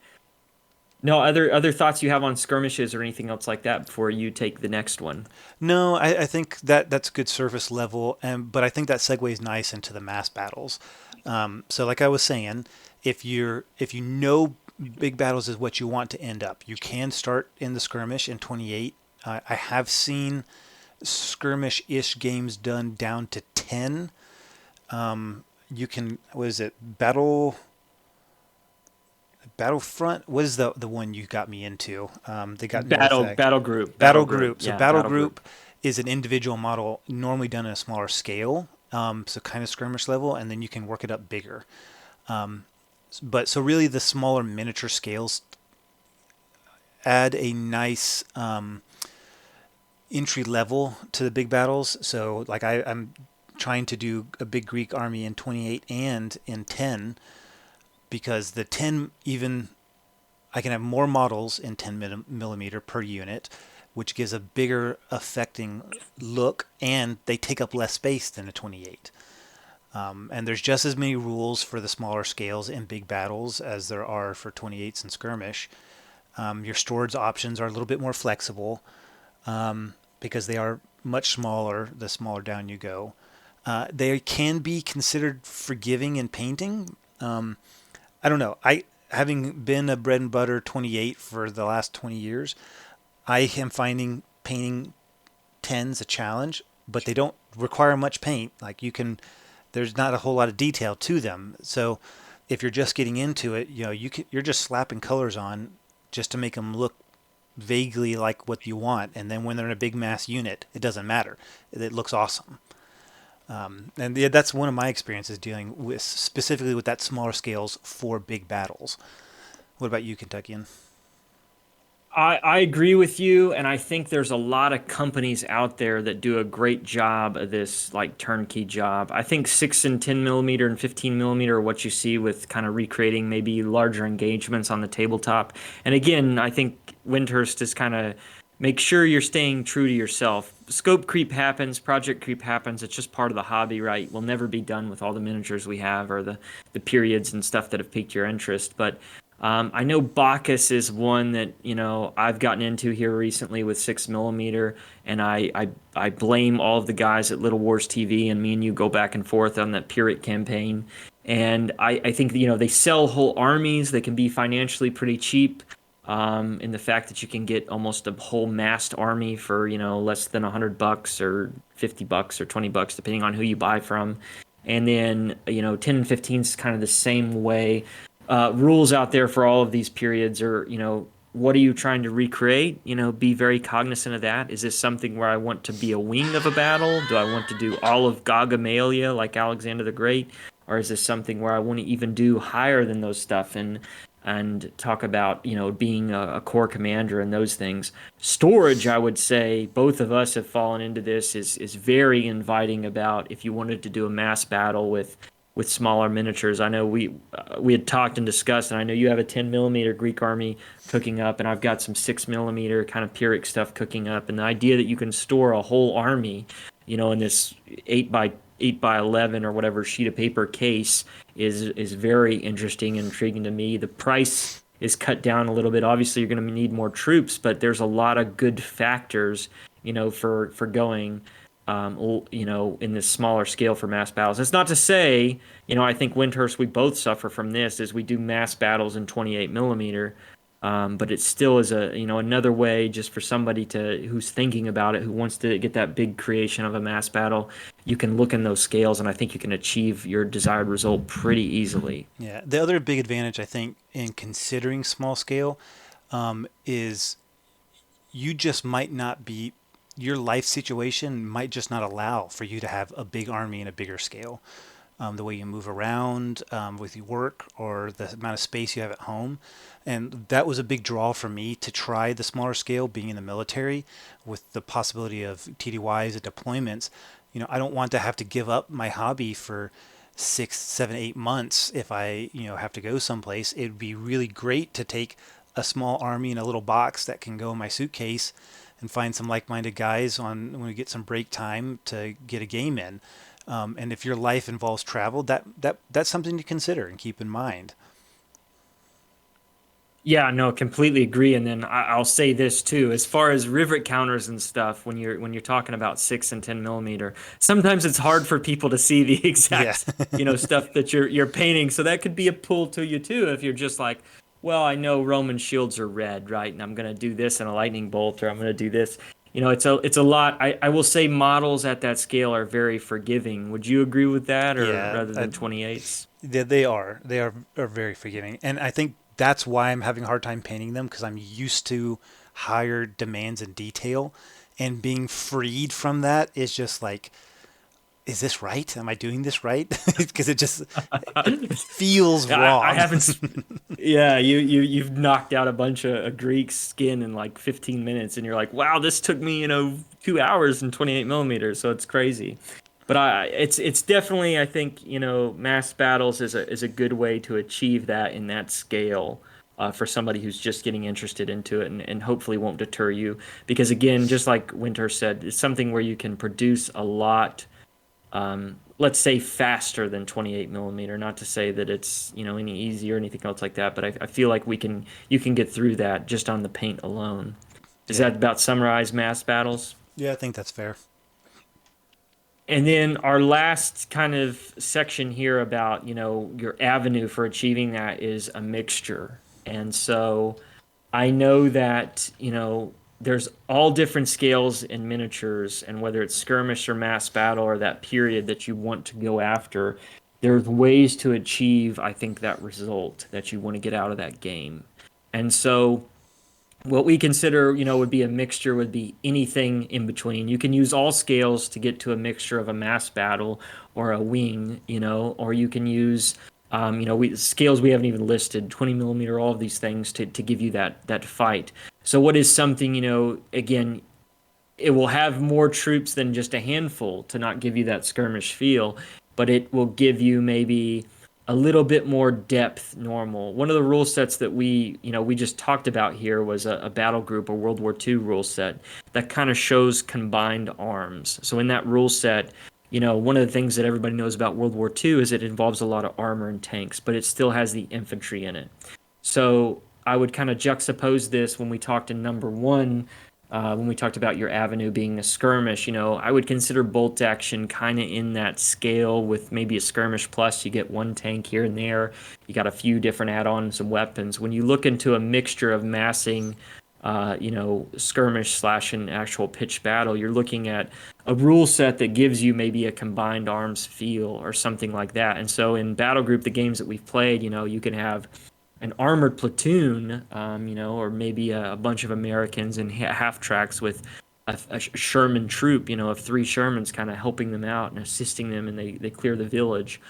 B: No, other thoughts you have on skirmishes or anything else like that before you take the next one?
A: No, I think that's good surface level, but I think that segues nice into the mass battles. So like I was saying, if you know big battles is what you want to end up, you can start in the skirmish in 28. I have seen skirmish-ish games done down to 10. You can, what is it, Battlefront? What is the one you got me into? They got Northec. Battle group. So
B: Yeah,
A: battle
B: battle group.
A: group is an individual model normally done at a smaller scale. So kind of skirmish level, and then you can work it up bigger. But so really the smaller miniature scales add a nice entry level to the big battles. So like I'm trying to do a big Greek army in 28 and in 10, because the 10 even I can have more models in 10 millimeter per unit, which gives a bigger affecting look, and they take up less space than a 28. And there's just as many rules for the smaller scales in big battles as there are for 28s and skirmish. Your storage options are a little bit more flexible because they are much smaller the smaller down you go. They can be considered forgiving in painting. I don't know. Having been a bread and butter 28 for the last 20 years, I am finding painting 10s a challenge, but they don't require much paint. Like there's not a whole lot of detail to them. So if you're just getting into it, you're just slapping colors on just to make them look vaguely like what you want. And then when they're in a big mass unit, it doesn't matter. It looks awesome. And yeah, that's one of my experiences dealing with specifically with that smaller scales for big battles. What about you, Kentuckian?
B: I agree with you, and I think there's a lot of companies out there that do a great job of this like turnkey job. I think 6 and 10 millimeter and 15 millimeter are what you see with kind of recreating maybe larger engagements on the tabletop. And again, I think Wyndehurst is kind of make sure you're staying true to yourself. Scope creep happens, project creep happens. It's just part of the hobby, right? We'll never be done with all the miniatures we have or the periods and stuff that have piqued your interest, but I know Bacchus is one that, I've gotten into here recently with 6 millimeter, and I blame all of the guys at Little Wars TV, and me and you go back and forth on that Pirate campaign. And I think, they sell whole armies. They can be financially pretty cheap, in the fact that you can get almost a whole massed army for, less than $100 or $50 or $20, depending on who you buy from. And then, 10 and 15 is kind of the same way. Rules out there for all of these periods are, what are you trying to recreate? Be very cognizant of that. Is this something where I want to be a wing of a battle? Do I want to do all of Gaugamela like Alexander the Great? Or is this something where I want to even do higher than those stuff and talk about, being a core commander and those things? Storage, I would say, both of us have fallen into this, is very inviting about if you wanted to do a mass battle with smaller miniatures. I know we had talked and discussed, and I know you have a 10 millimeter Greek army cooking up, and I've got some 6 millimeter kind of Pyrrhic stuff cooking up. And the idea that you can store a whole army, in this 8 by 11 or whatever sheet of paper case is very interesting and intriguing to me. The price is cut down a little bit. Obviously, you're going to need more troops, but there's a lot of good factors, for going in this smaller scale for mass battles. It's not to say, I think Wyndehurst, we both suffer from this as we do mass battles in 28 millimeter. But it still is another way just for somebody who's thinking about it, who wants to get that big creation of a mass battle. You can look in those scales, and I think you can achieve your desired result pretty easily.
A: Yeah, the other big advantage I think in considering small scale is you just might not be your life situation might just not allow for you to have a big army in a bigger scale. The way you move around with your work or the amount of space you have at home. And that was a big draw for me to try the smaller scale being in the military with the possibility of TDYs and deployments. I don't want to have to give up my hobby for 6, 7, 8 months if I, have to go someplace. It'd be really great to take a small army in a little box that can go in my suitcase and find some like-minded guys on when we get some break time to get a game in. And if your life involves travel, that's something to consider and keep in mind.
B: Yeah, no, completely agree. And then I'll say this too, as far as rivet counters and stuff, when you're talking about 6 and 10 millimeter, sometimes it's hard for people to see the
A: Yeah.
B: exact, stuff that you're painting. So that could be a pull to you too, if you're just like, well, I know Roman shields are red, right? And I'm gonna do this in a lightning bolt, or I'm gonna do this. It's a lot. I will say models at that scale are very forgiving. Would you agree with that, or
A: Yeah,
B: rather than 28s?
A: they are very forgiving, and I think that's why I'm having a hard time painting them because I'm used to higher demands and detail, and being freed from that is just like, is this right? Am I doing this right? Because it feels
B: Yeah, I
A: wrong.
B: haven't. Yeah, you've knocked out a bunch of a Greek skin in like 15 minutes, and you're like, wow, this took me 2 hours and 28 millimeters, so it's crazy. But it's definitely, I think, mass battles is a good way to achieve that in that scale. For somebody who's just getting interested into it, and hopefully won't deter you because again, just like Winter said, it's something where you can produce a lot, let's say faster than 28 millimeter. Not to say that it's any easier or anything else like that, but I feel like you can get through that just on the paint alone. Does
A: Yeah,
B: that about summarize mass battles?
A: yeah, I think that's fair.
B: And then our last kind of section here about your avenue for achieving that is a mixture. And so I know that, there's all different scales in miniatures, and whether it's skirmish or mass battle or that period that you want to go after, there's ways to achieve, I think, that result that you want to get out of that game. And so What we consider, would be a mixture would be anything in between. You can use all scales to get to a mixture of a mass battle or a wing, or you can use, scales we haven't even listed, 20 millimeter, all of these things to give you that fight. So what is something, again, it will have more troops than just a handful to not give you that skirmish feel, but it will give you maybe a little bit more depth normal. One of the rule sets that we just talked about here was a battle group, a World War II rule set that kind of shows combined arms. So in that rule set, one of the things that everybody knows about World War II is it involves a lot of armor and tanks, but it still has the infantry in it. So I would kind of juxtapose this when we talked in number one, when we talked about your avenue being a skirmish. I would consider bolt action kind of in that scale with maybe a skirmish plus. You get one tank here and there. You got a few different add-ons and weapons. When you look into a mixture of massing, skirmish slash an actual pitched battle, you're looking at a rule set that gives you maybe a combined arms feel or something like that. And so in Battle Group, the games that we've played, you can have an armored platoon, or maybe a bunch of Americans in half tracks with a Sherman troop, of three Shermans kind of helping them out and assisting them, and they clear the village.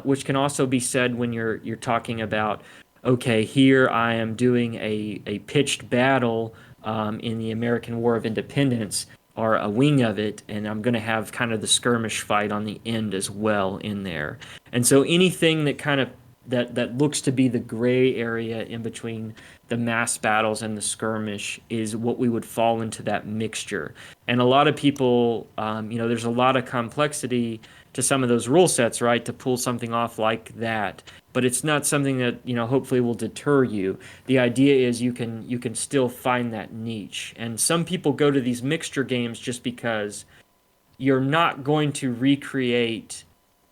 B: Which can also be said when you're talking about, okay, here I am doing a pitched battle in the American War of Independence, or a wing of it, and I'm going to have kind of the skirmish fight on the end as well in there. And so anything that kind of that looks to be the gray area in between the mass battles and the skirmish is what we would fall into that mixture. And a lot of people, there's a lot of complexity to some of those rule sets, right, to pull something off like that. But it's not something that, hopefully will deter you. The idea is you can still find that niche. And some people go to these mixture games just because you're not going to recreate,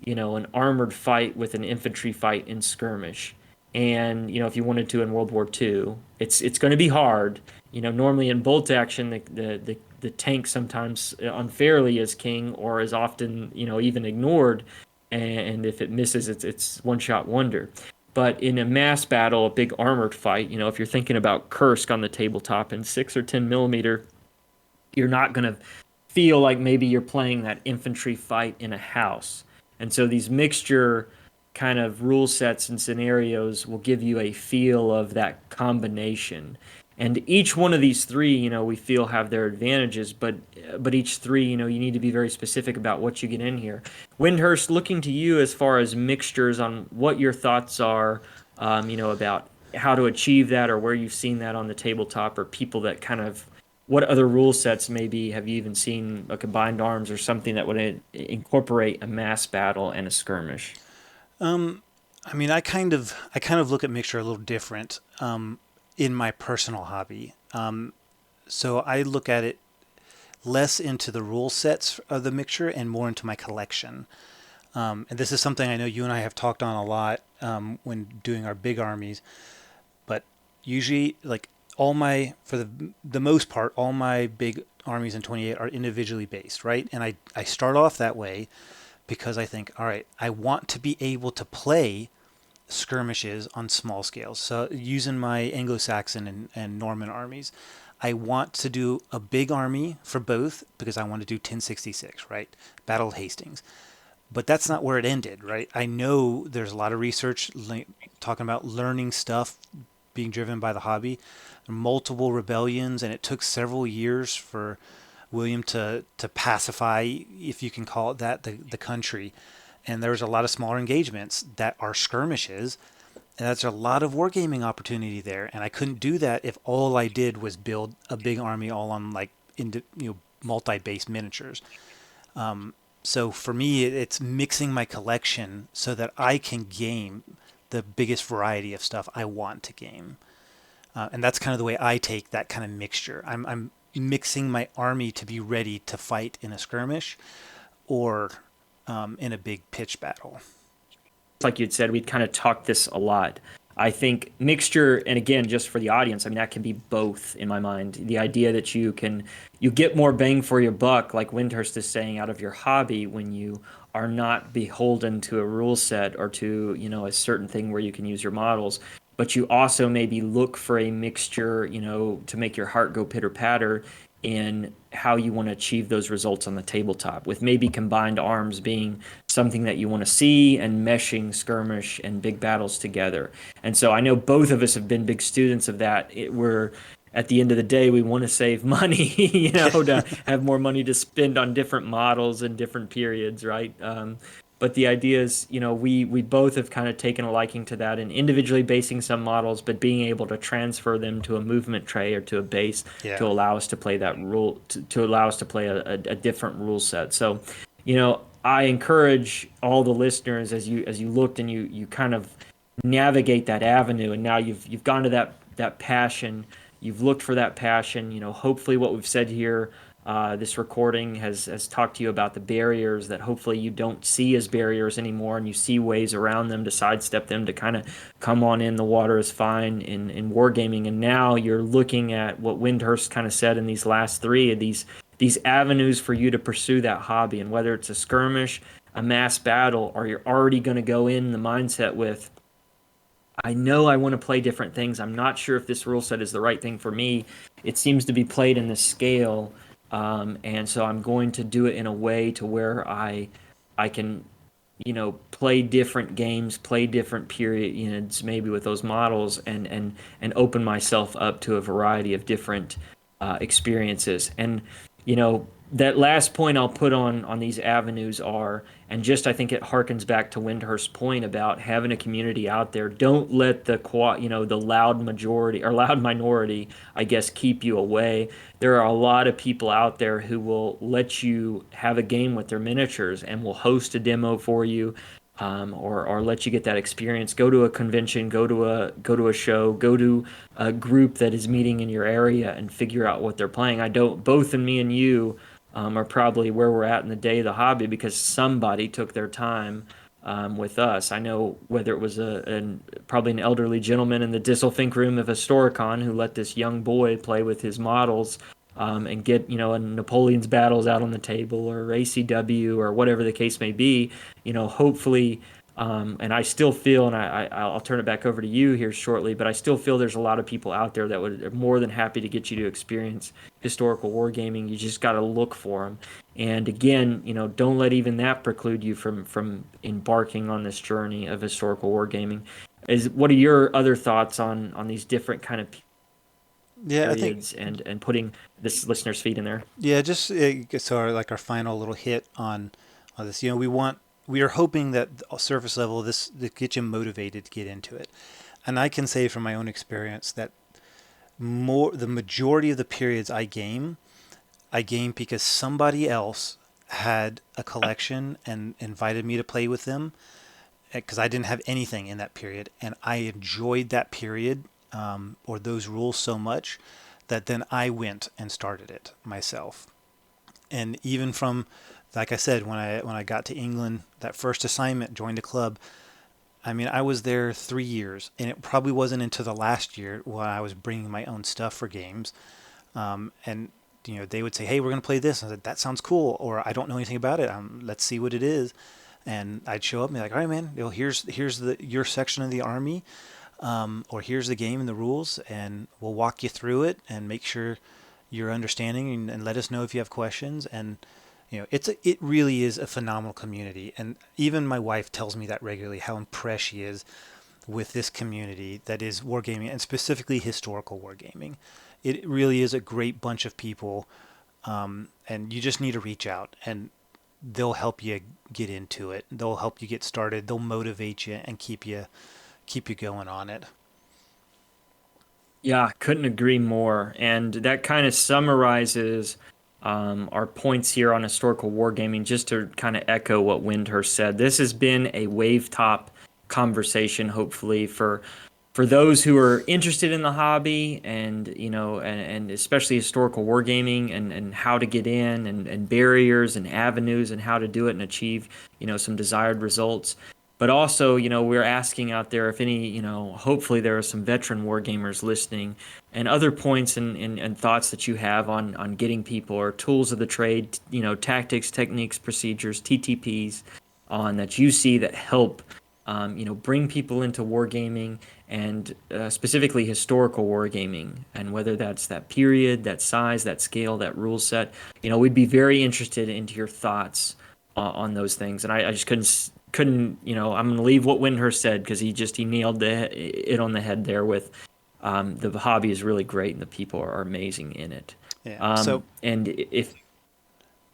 B: an armored fight with an infantry fight in skirmish. And, if you wanted to in World War II, it's going to be hard. Normally in bolt action, the tank sometimes unfairly is king or is often, even ignored. And if it misses, it's one shot wonder. But in a mass battle, a big armored fight, if you're thinking about Kursk on the tabletop in 6 or 10 millimeter, you're not going to feel like maybe you're playing that infantry fight in a house. And so these mixture kind of rule sets and scenarios will give you a feel of that combination. And each one of these three, we feel have their advantages, but each three, you need to be very specific about what you get in here. Wyndehurst, looking to you as far as mixtures on what your thoughts are, about how to achieve that, or where you've seen that on the tabletop, or people that kind of, what other rule sets maybe have you even seen, a combined arms or something that would incorporate a mass battle and a skirmish?
A: I mean, I kind of look at mixture a little different in my personal hobby. So I look at it less into the rule sets of the mixture and more into my collection. And this is something I know you and I have talked on a lot when doing our big armies. But usually, like for the most part, all my big armies in 28 are individually based, right? And I start off that way because I think, all right, I want to be able to play skirmishes on small scales. So using my Anglo-Saxon and Norman armies, I want to do a big army for both because I want to do 1066, right? Battle of Hastings. But that's not where it ended, right? I know there's a lot of research talking about learning stuff being driven by the hobby, multiple rebellions, and it took several years for William to pacify, if you can call it that, the country. And there was a lot of smaller engagements that are skirmishes, and that's a lot of wargaming opportunity there. And I couldn't do that if all I did was build a big army all on like multi-base miniatures. So for me, it's mixing my collection so that I can game the biggest variety of stuff I want to game. And that's kind of the way I take that kind of mixture. I'm mixing my army to be ready to fight in a skirmish or in a big pitch battle.
B: Like you'd said, we'd kind of talked this a lot. I think mixture, and again, just for the audience, I mean, that can be both in my mind. The idea that you get more bang for your buck, like Wyndehurst is saying, out of your hobby when you are not beholden to a rule set or to, a certain thing where you can use your models. but you also maybe look for a mixture, to make your heart go pitter patter in how you want to achieve those results on the tabletop, with maybe combined arms being something that you want to see, and meshing skirmish and big battles together. And so I know both of us have been big students of that. We're at the end of the day, we want to save money, to have more money to spend on different models and different periods, right? But the idea is, we both have kind of taken a liking to that, and individually basing some models, but being able to transfer them to a movement tray or to a base to
A: Yeah.
B: allow us to play that rule, to allow us to play a different rule set. So, I encourage all the listeners, as you looked and you kind of navigate that avenue, and now you've gone to that passion, you've looked for that passion. Hopefully what we've said here, this recording has talked to you about the barriers that hopefully you don't see as barriers anymore, and you see ways around them to sidestep them, to kind of come on in. The water is fine in wargaming, and now you're looking at what Wyndehurst kind of said in these last three of these avenues for you to pursue that hobby. And whether it's a skirmish, a mass battle, or you're already going to go in the mindset with, I know I want to play different things. I'm not sure if this rule set is the right thing for me. It seems to be played in this scale, and so I'm going to do it in a way to where I can, play different games, play different periods, maybe with those models, and open myself up to a variety of different experiences. And that last point I'll put on these avenues are, and just I think it harkens back to Wyndehurst's point about having a community out there. Don't let the loud majority or loud minority, I guess, keep you away. There are a lot of people out there who will let you have a game with their miniatures and will host a demo for you, or let you get that experience. Go to a convention, go to a show, go to a group that is meeting in your area, and figure out what they're playing. I don't both in me and you are probably where we're at in the day of the hobby because somebody took their time with us. I know whether it was probably an elderly gentleman in the Disselfink room of Historicon who let this young boy play with his models, and get a Napoleon's battles out on the table, or ACW, or whatever the case may be. Hopefully. And I still feel, and I'll turn it back over to you here shortly, but I still feel there's a lot of people out there that are more than happy to get you to experience historical wargaming. You just got to look for them. And again, don't let even that preclude you from embarking on this journey of historical wargaming. What are your other thoughts on these different kind of
A: Yeah, I think
B: periods, and putting this listener's feet in there?
A: yeah, just so our final little hit on this. We are hoping that surface level this gets you motivated to get into it, and I can say from my own experience that the majority of the periods I game because somebody else had a collection and invited me to play with them because I didn't have anything in that period, and I enjoyed that period, or those rules so much that then I went and started it myself. And even from, like I said, when I got to England, that first assignment, joined a club. I mean, I was there 3 years, and it probably wasn't until the last year when I was bringing my own stuff for games, and they would say, "Hey, we're gonna play this." I said, "That sounds cool," or "I don't know anything about it. Let's see what it is." And I'd show up and be like, "All right, man. Here's your section of the army, or here's the game and the rules, and we'll walk you through it and make sure you're understanding, and let us know if you have questions." And it really is a phenomenal community, and even my wife tells me that regularly, how impressed she is with this community that is wargaming, and specifically historical wargaming. It really is a great bunch of people, and you just need to reach out, and they'll help you get into it. They'll help you get started. They'll motivate you and keep you going on it.
B: Yeah, couldn't agree more. And that kind of summarizes our points here on historical wargaming. Just to kind of echo what Wyndehurst said, this has been a wave top conversation, hopefully for those who are interested in the hobby, and and especially historical wargaming, and how to get in, and barriers and avenues, and how to do it and achieve some desired results. But also, we're asking out there if any, hopefully there are some veteran wargamers listening, and other points and thoughts that you have on getting people, or tools of the trade, tactics, techniques, procedures, TTPs, on that you see that help bring people into wargaming and specifically historical wargaming, and whether that's that period, that size, that scale, that rule set. We'd be very interested into your thoughts on those things. And I just couldn't. I'm going to leave what Wyndehurst said because he nailed it on the head there with the hobby is really great and the people are amazing in it.
A: Yeah. So
B: And if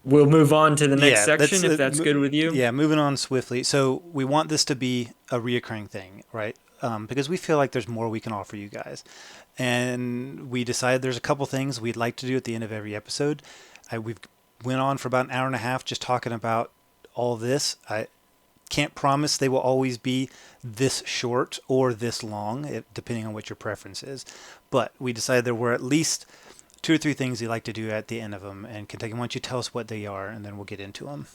B: we'll move on to the next
A: yeah,
B: section, if that's good with you.
A: yeah, moving on swiftly. So we want this to be a reoccurring thing, right? Because we feel like there's more we can offer you guys, and we decided there's a couple things we'd like to do at the end of every episode. We've went on for about an hour and a half just talking about all this. I can't promise they will always be this short or this long, depending on what your preference is. But we decided there were at least 2 or 3 things you like to do at the end of them. And Kentucky, why don't you tell us what they are, and then we'll get into them.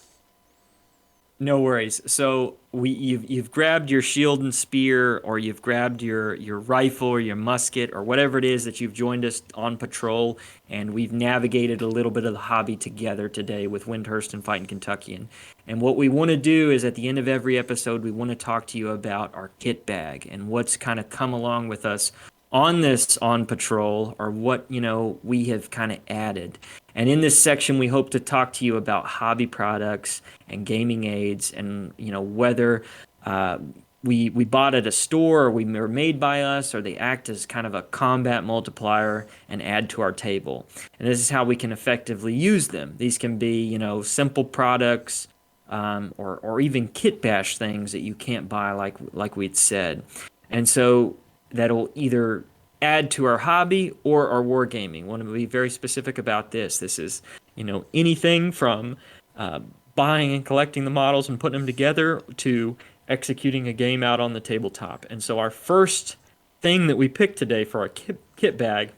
B: No worries. So you've grabbed your shield and spear, or you've grabbed your rifle or your musket or whatever it is that you've joined us on patrol, and we've navigated a little bit of the hobby together today with Wyndehurst and Fightin Kentuckian. And what we want to do is at the end of every episode, we want to talk to you about our kit bag and what's kind of come along with us on patrol, or what we have kind of added. And in this section, we hope to talk to you about hobby products and gaming aids, and whether we bought at a store, or we were made by us, or they act as kind of a combat multiplier and add to our table. And this is how we can effectively use them. These can be simple products, or even kit bash things that you can't buy, like we'd said. And so that'll either add to our hobby or our wargaming. Want to be very specific about this. This is, anything from buying and collecting the models and putting them together to executing a game out on the tabletop. And so our first thing that we picked today for our kit bag,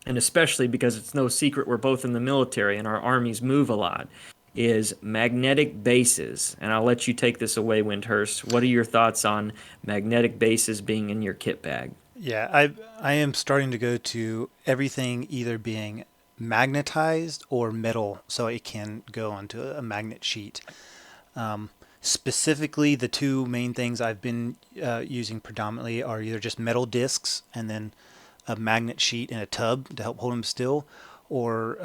B: and especially because it's no secret we're both in the military and our armies move a lot, is magnetic bases. And I'll let you take this away, Wyndehurst. What are your thoughts on magnetic bases being in your kit bag?
A: Yeah, I am starting to go to everything either being magnetized or metal, so it can go onto a magnet sheet. Specifically, the 2 main things I've been using predominantly are either just metal discs and then a magnet sheet in a tub to help hold them still, or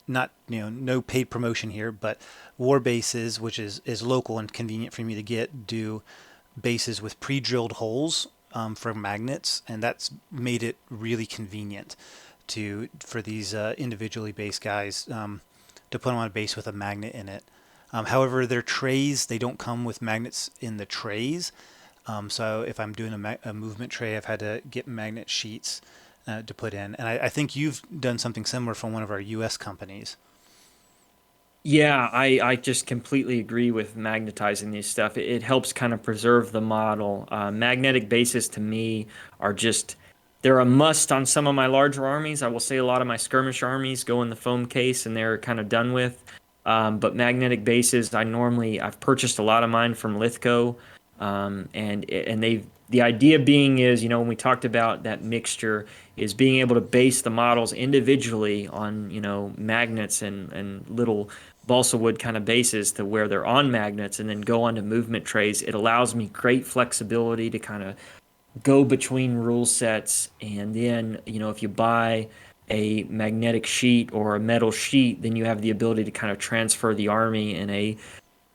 A: not, no paid promotion here, but War Bases, which is local and convenient for me to get, do bases with pre-drilled holes for magnets, and that's made it really convenient for these individually based guys to put them on a base with a magnet in it. However, their trays, they don't come with magnets in the trays. So if I'm doing a movement tray, I've had to get magnet sheets to put in. And I think you've done something similar from one of our U.S. companies.
B: Yeah, I just completely agree with magnetizing these stuff. It helps kind of preserve the model. Magnetic bases to me are they're a must on some of my larger armies. I will say a lot of my skirmish armies go in the foam case and they're kind of done with. But magnetic bases, I've purchased a lot of mine from Lithco. The idea being is, when we talked about that mixture, is being able to base the models individually on, magnets and little balsa wood kind of bases to where they're on magnets, and then go onto movement trays. It allows me great flexibility to kind of go between rule sets. And then, if you buy a magnetic sheet or a metal sheet, then you have the ability to kind of transfer the army in a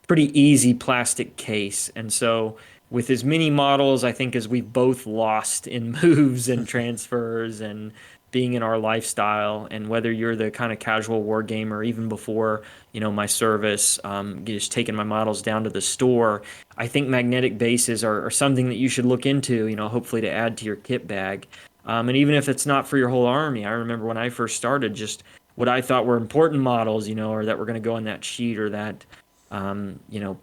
B: pretty easy plastic case. And so with as many models, I think, as we've both lost in moves and transfers and being in our lifestyle, and whether you're the kind of casual war gamer, even before, my service, just taking my models down to the store, I think magnetic bases are something that you should look into, hopefully to add to your kit bag. And even if it's not for your whole army, I remember when I first started, just what I thought were important models, or that were going to go on that sheet or that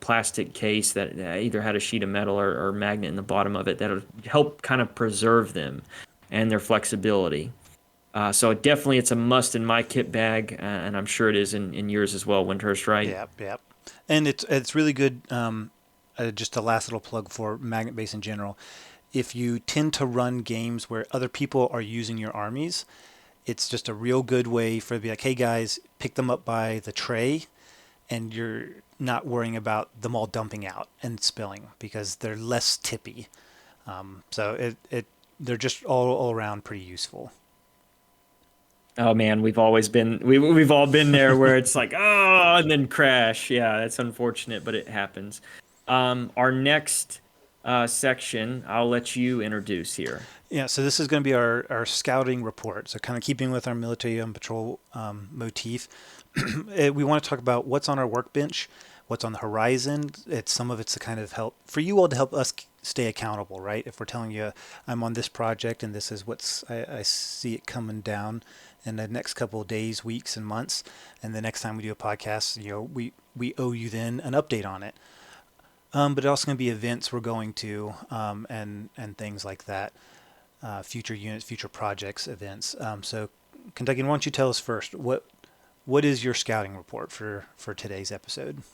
B: plastic case that either had a sheet of metal or magnet in the bottom of it that would help kind of preserve them and their flexibility. So definitely it's a must in my kit bag, and I'm sure it is in yours as well, Wyndehurst, right?
A: Yep. And it's really good. Just a last little plug for magnet base in general. If you tend to run games where other people are using your armies, it's just a real good way for to be like, hey guys, pick them up by the tray and you're not worrying about them all dumping out and spilling because they're less tippy. So they're just all around pretty useful.
B: Oh man, we've all been there where it's like, oh, and then crash. Yeah, that's unfortunate, but it happens. Our next section, I'll let you introduce here.
A: Yeah, so this is going to be our scouting report. So kind of keeping with our military on patrol motif, we want to talk about what's on our workbench, what's on the horizon. Some of it's to kind of help for you all to help us stay accountable, right? If we're telling you I'm on this project and this is I see it coming down in the next couple of days, weeks, and months, and the next time we do a podcast, we owe you then an update on it. But it's also going to be events we're going to, and things like that, future units, future projects, events. So, Kentuckian, why don't you tell us first what is your scouting report for today's episode?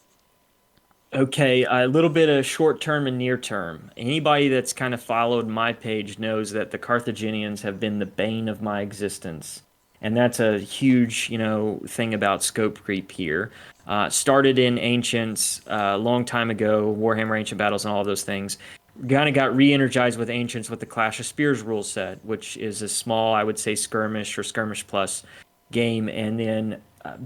B: Okay, a little bit of short term and near term. Anybody that's kind of followed my page knows that the Carthaginians have been the bane of my existence. And that's a huge, thing about scope creep here. Started in Ancients a long time ago, Warhammer Ancient Battles and all those things. Kind of got re-energized with Ancients with the Clash of Spears rule set, which is a small, I would say, skirmish or skirmish plus game. And then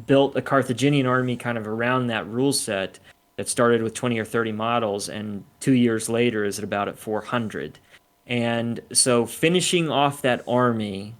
B: built a Carthaginian army kind of around that rule set that started with 20 or 30 models, and 2 years later is at about at 400. And so finishing off that army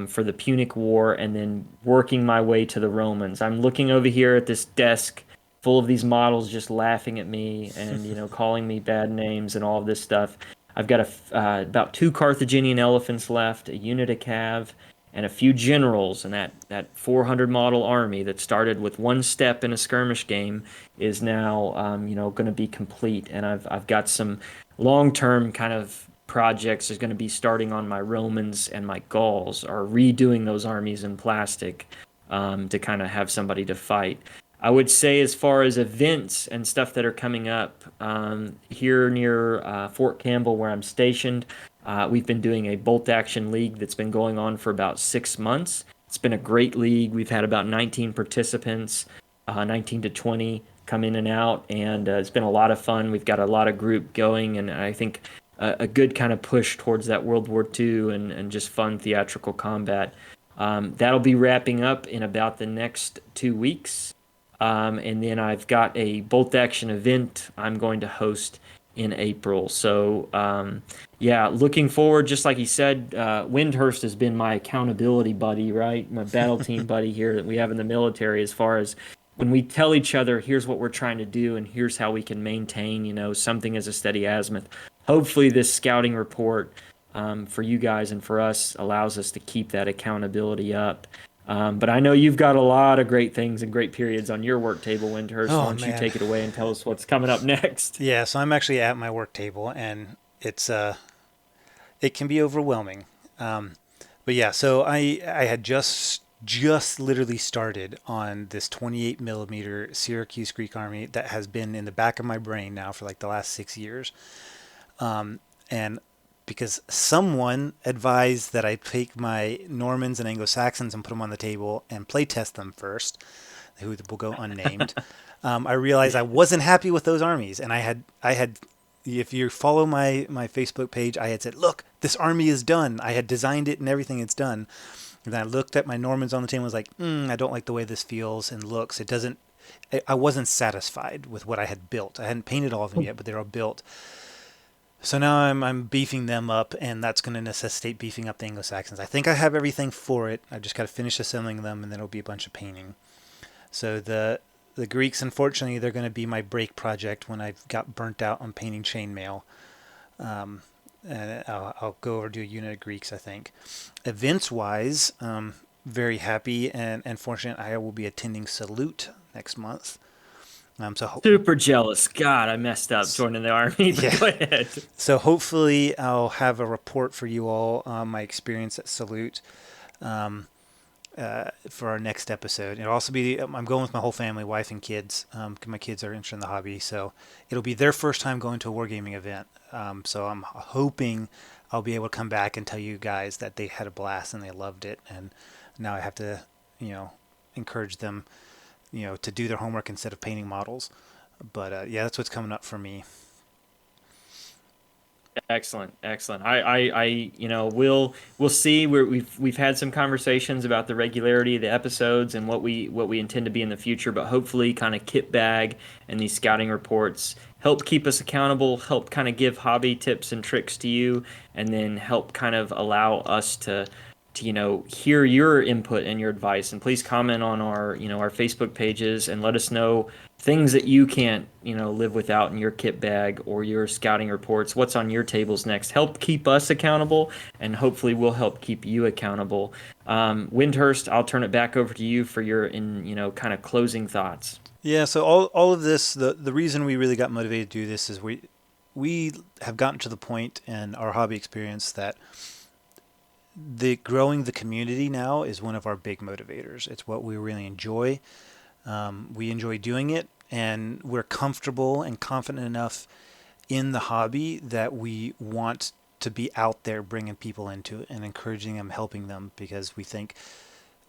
B: for the Punic War and then working my way to the Romans. I'm looking over here at this desk full of these models just laughing at me and, calling me bad names and all of this stuff. I've got about two Carthaginian elephants left, a unit of cav, and a few generals, and that 400 model army that started with one step in a skirmish game is now going to be complete. And I've got some long-term kind of projects is going to be starting on my Romans and my Gauls, or redoing those armies in plastic to kind of have somebody to fight. I would say as far as events and stuff that are coming up here near Fort Campbell where I'm stationed, we've been doing a bolt action league that's been going on for about 6 months. It's been a great league. We've had about 19 participants, 19 to 20 come in and out, and it's been a lot of fun. We've got a lot of group going, and I think a good kind of push towards that World War II and just fun theatrical combat. That'll be wrapping up in about the next 2 weeks. And then I've got a bolt action event I'm going to host in April. So, yeah, looking forward, just like he said, Wyndehurst has been my accountability buddy, right? My battle team buddy here that we have in the military, as far as when we tell each other, here's what we're trying to do and here's how we can maintain, something as a steady azimuth. Hopefully this scouting report for you guys and for us allows us to keep that accountability up. But I know you've got a lot of great things and great periods on your work table, Wyndehurst. Why
A: Oh
B: don't you
A: man,
B: take it away and tell us what's coming up next?
A: yeah. So I'm actually at my work table, and it can be overwhelming. Um, but yeah, so I had just literally started on this 28 millimeter Syracuse Greek Army that has been in the back of my brain now for like the last 6 years. And because someone advised that I take my Normans and Anglo-Saxons and put them on the table and play test them first, who will go unnamed. I realized I wasn't happy with those armies, and I had, if you follow my Facebook page, I had said, look, this army is done. I had designed it and everything. It's done. And then I looked at my Normans on the table and was like, I don't like the way this feels and looks. It doesn't. I wasn't satisfied with what I had built. I hadn't painted all of them yet, but they're all built. So now I'm beefing them up, and that's going to necessitate beefing up the Anglo-Saxons. I think I have everything for it. I just got to finish assembling them, and then it'll be a bunch of painting. So the Greeks, unfortunately, they're going to be my break project when I got burnt out on painting chainmail. And I'll go over to a unit of Greeks, I think. Events-wise, very happy and fortunate. I will be attending Salute next month. So
B: Super jealous. God, I messed up joining the army, but
A: yeah.
B: go ahead.
A: So hopefully I'll have a report for you all on my experience at Salute for our next episode. It'll also be, I'm going with my whole family, wife and kids, because my kids are interested in the hobby. So it'll be their first time going to a wargaming event. So I'm hoping I'll be able to come back and tell you guys that they had a blast and they loved it. And now I have to, encourage them to do their homework instead of painting models. But yeah, that's what's coming up for me.
B: Excellent, excellent. We'll see. We've had some conversations about the regularity of the episodes and what we intend to be in the future. But hopefully, kind of kit bag and these scouting reports help keep us accountable, help kind of give hobby tips and tricks to you, and then help kind of allow us to hear your input and your advice. And please comment on our Facebook pages and let us know things that you can't live without in your kit bag or your scouting reports. What's on your tables next? Help keep us accountable, and hopefully we'll help keep you accountable. Wyndehurst, I'll turn it back over to you for your kind of closing thoughts.
A: Yeah, so all of this, the reason we really got motivated to do this is we have gotten to the point in our hobby experience that the growing the community now is one of our big motivators. It's what we really enjoy. We enjoy doing it, and we're comfortable and confident enough in the hobby that we want to be out there bringing people into it and encouraging them, helping them, because we think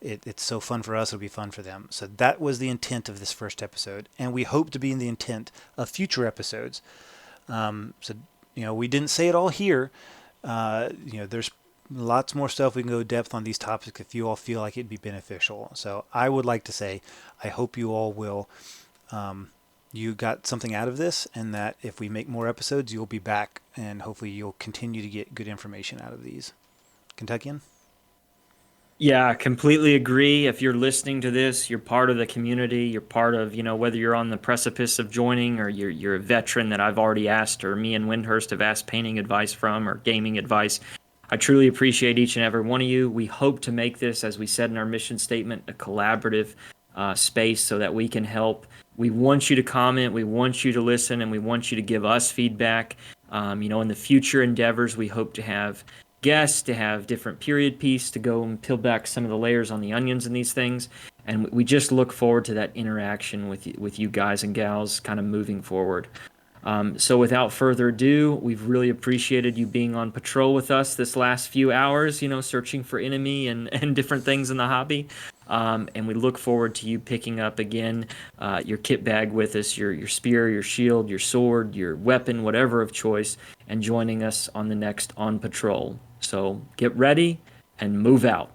A: it's so fun for us, it'll be fun for them. So that was the intent of this first episode, and we hope to be in the intent of future episodes. So we didn't say it all here. There's lots more stuff we can go depth on these topics if you all feel like it'd be beneficial. So I would like to say, I hope you all will, you got something out of this, and that if we make more episodes, you'll be back, and hopefully you'll continue to get good information out of these. Kentuckian?
B: Yeah, completely agree. If you're listening to this, you're part of the community. You're part of, whether you're on the precipice of joining or you're a veteran that I've already asked, or me and Wyndehurst have asked painting advice from, or gaming advice. I truly appreciate each and every one of you. We hope to make this, as we said in our mission statement, a collaborative space so that we can help. We want you to comment, we want you to listen, and we want you to give us feedback. In the future endeavors, we hope to have guests, to have different period piece, to go and peel back some of the layers on the onions and these things. And we just look forward to that interaction with you guys and gals kind of moving forward. So without further ado, we've really appreciated you being on patrol with us this last few hours, searching for enemy and different things in the hobby. And we look forward to you picking up again your kit bag with us, your spear, your shield, your sword, your weapon, whatever of choice, and joining us on the next On Patrol. So get ready and move out.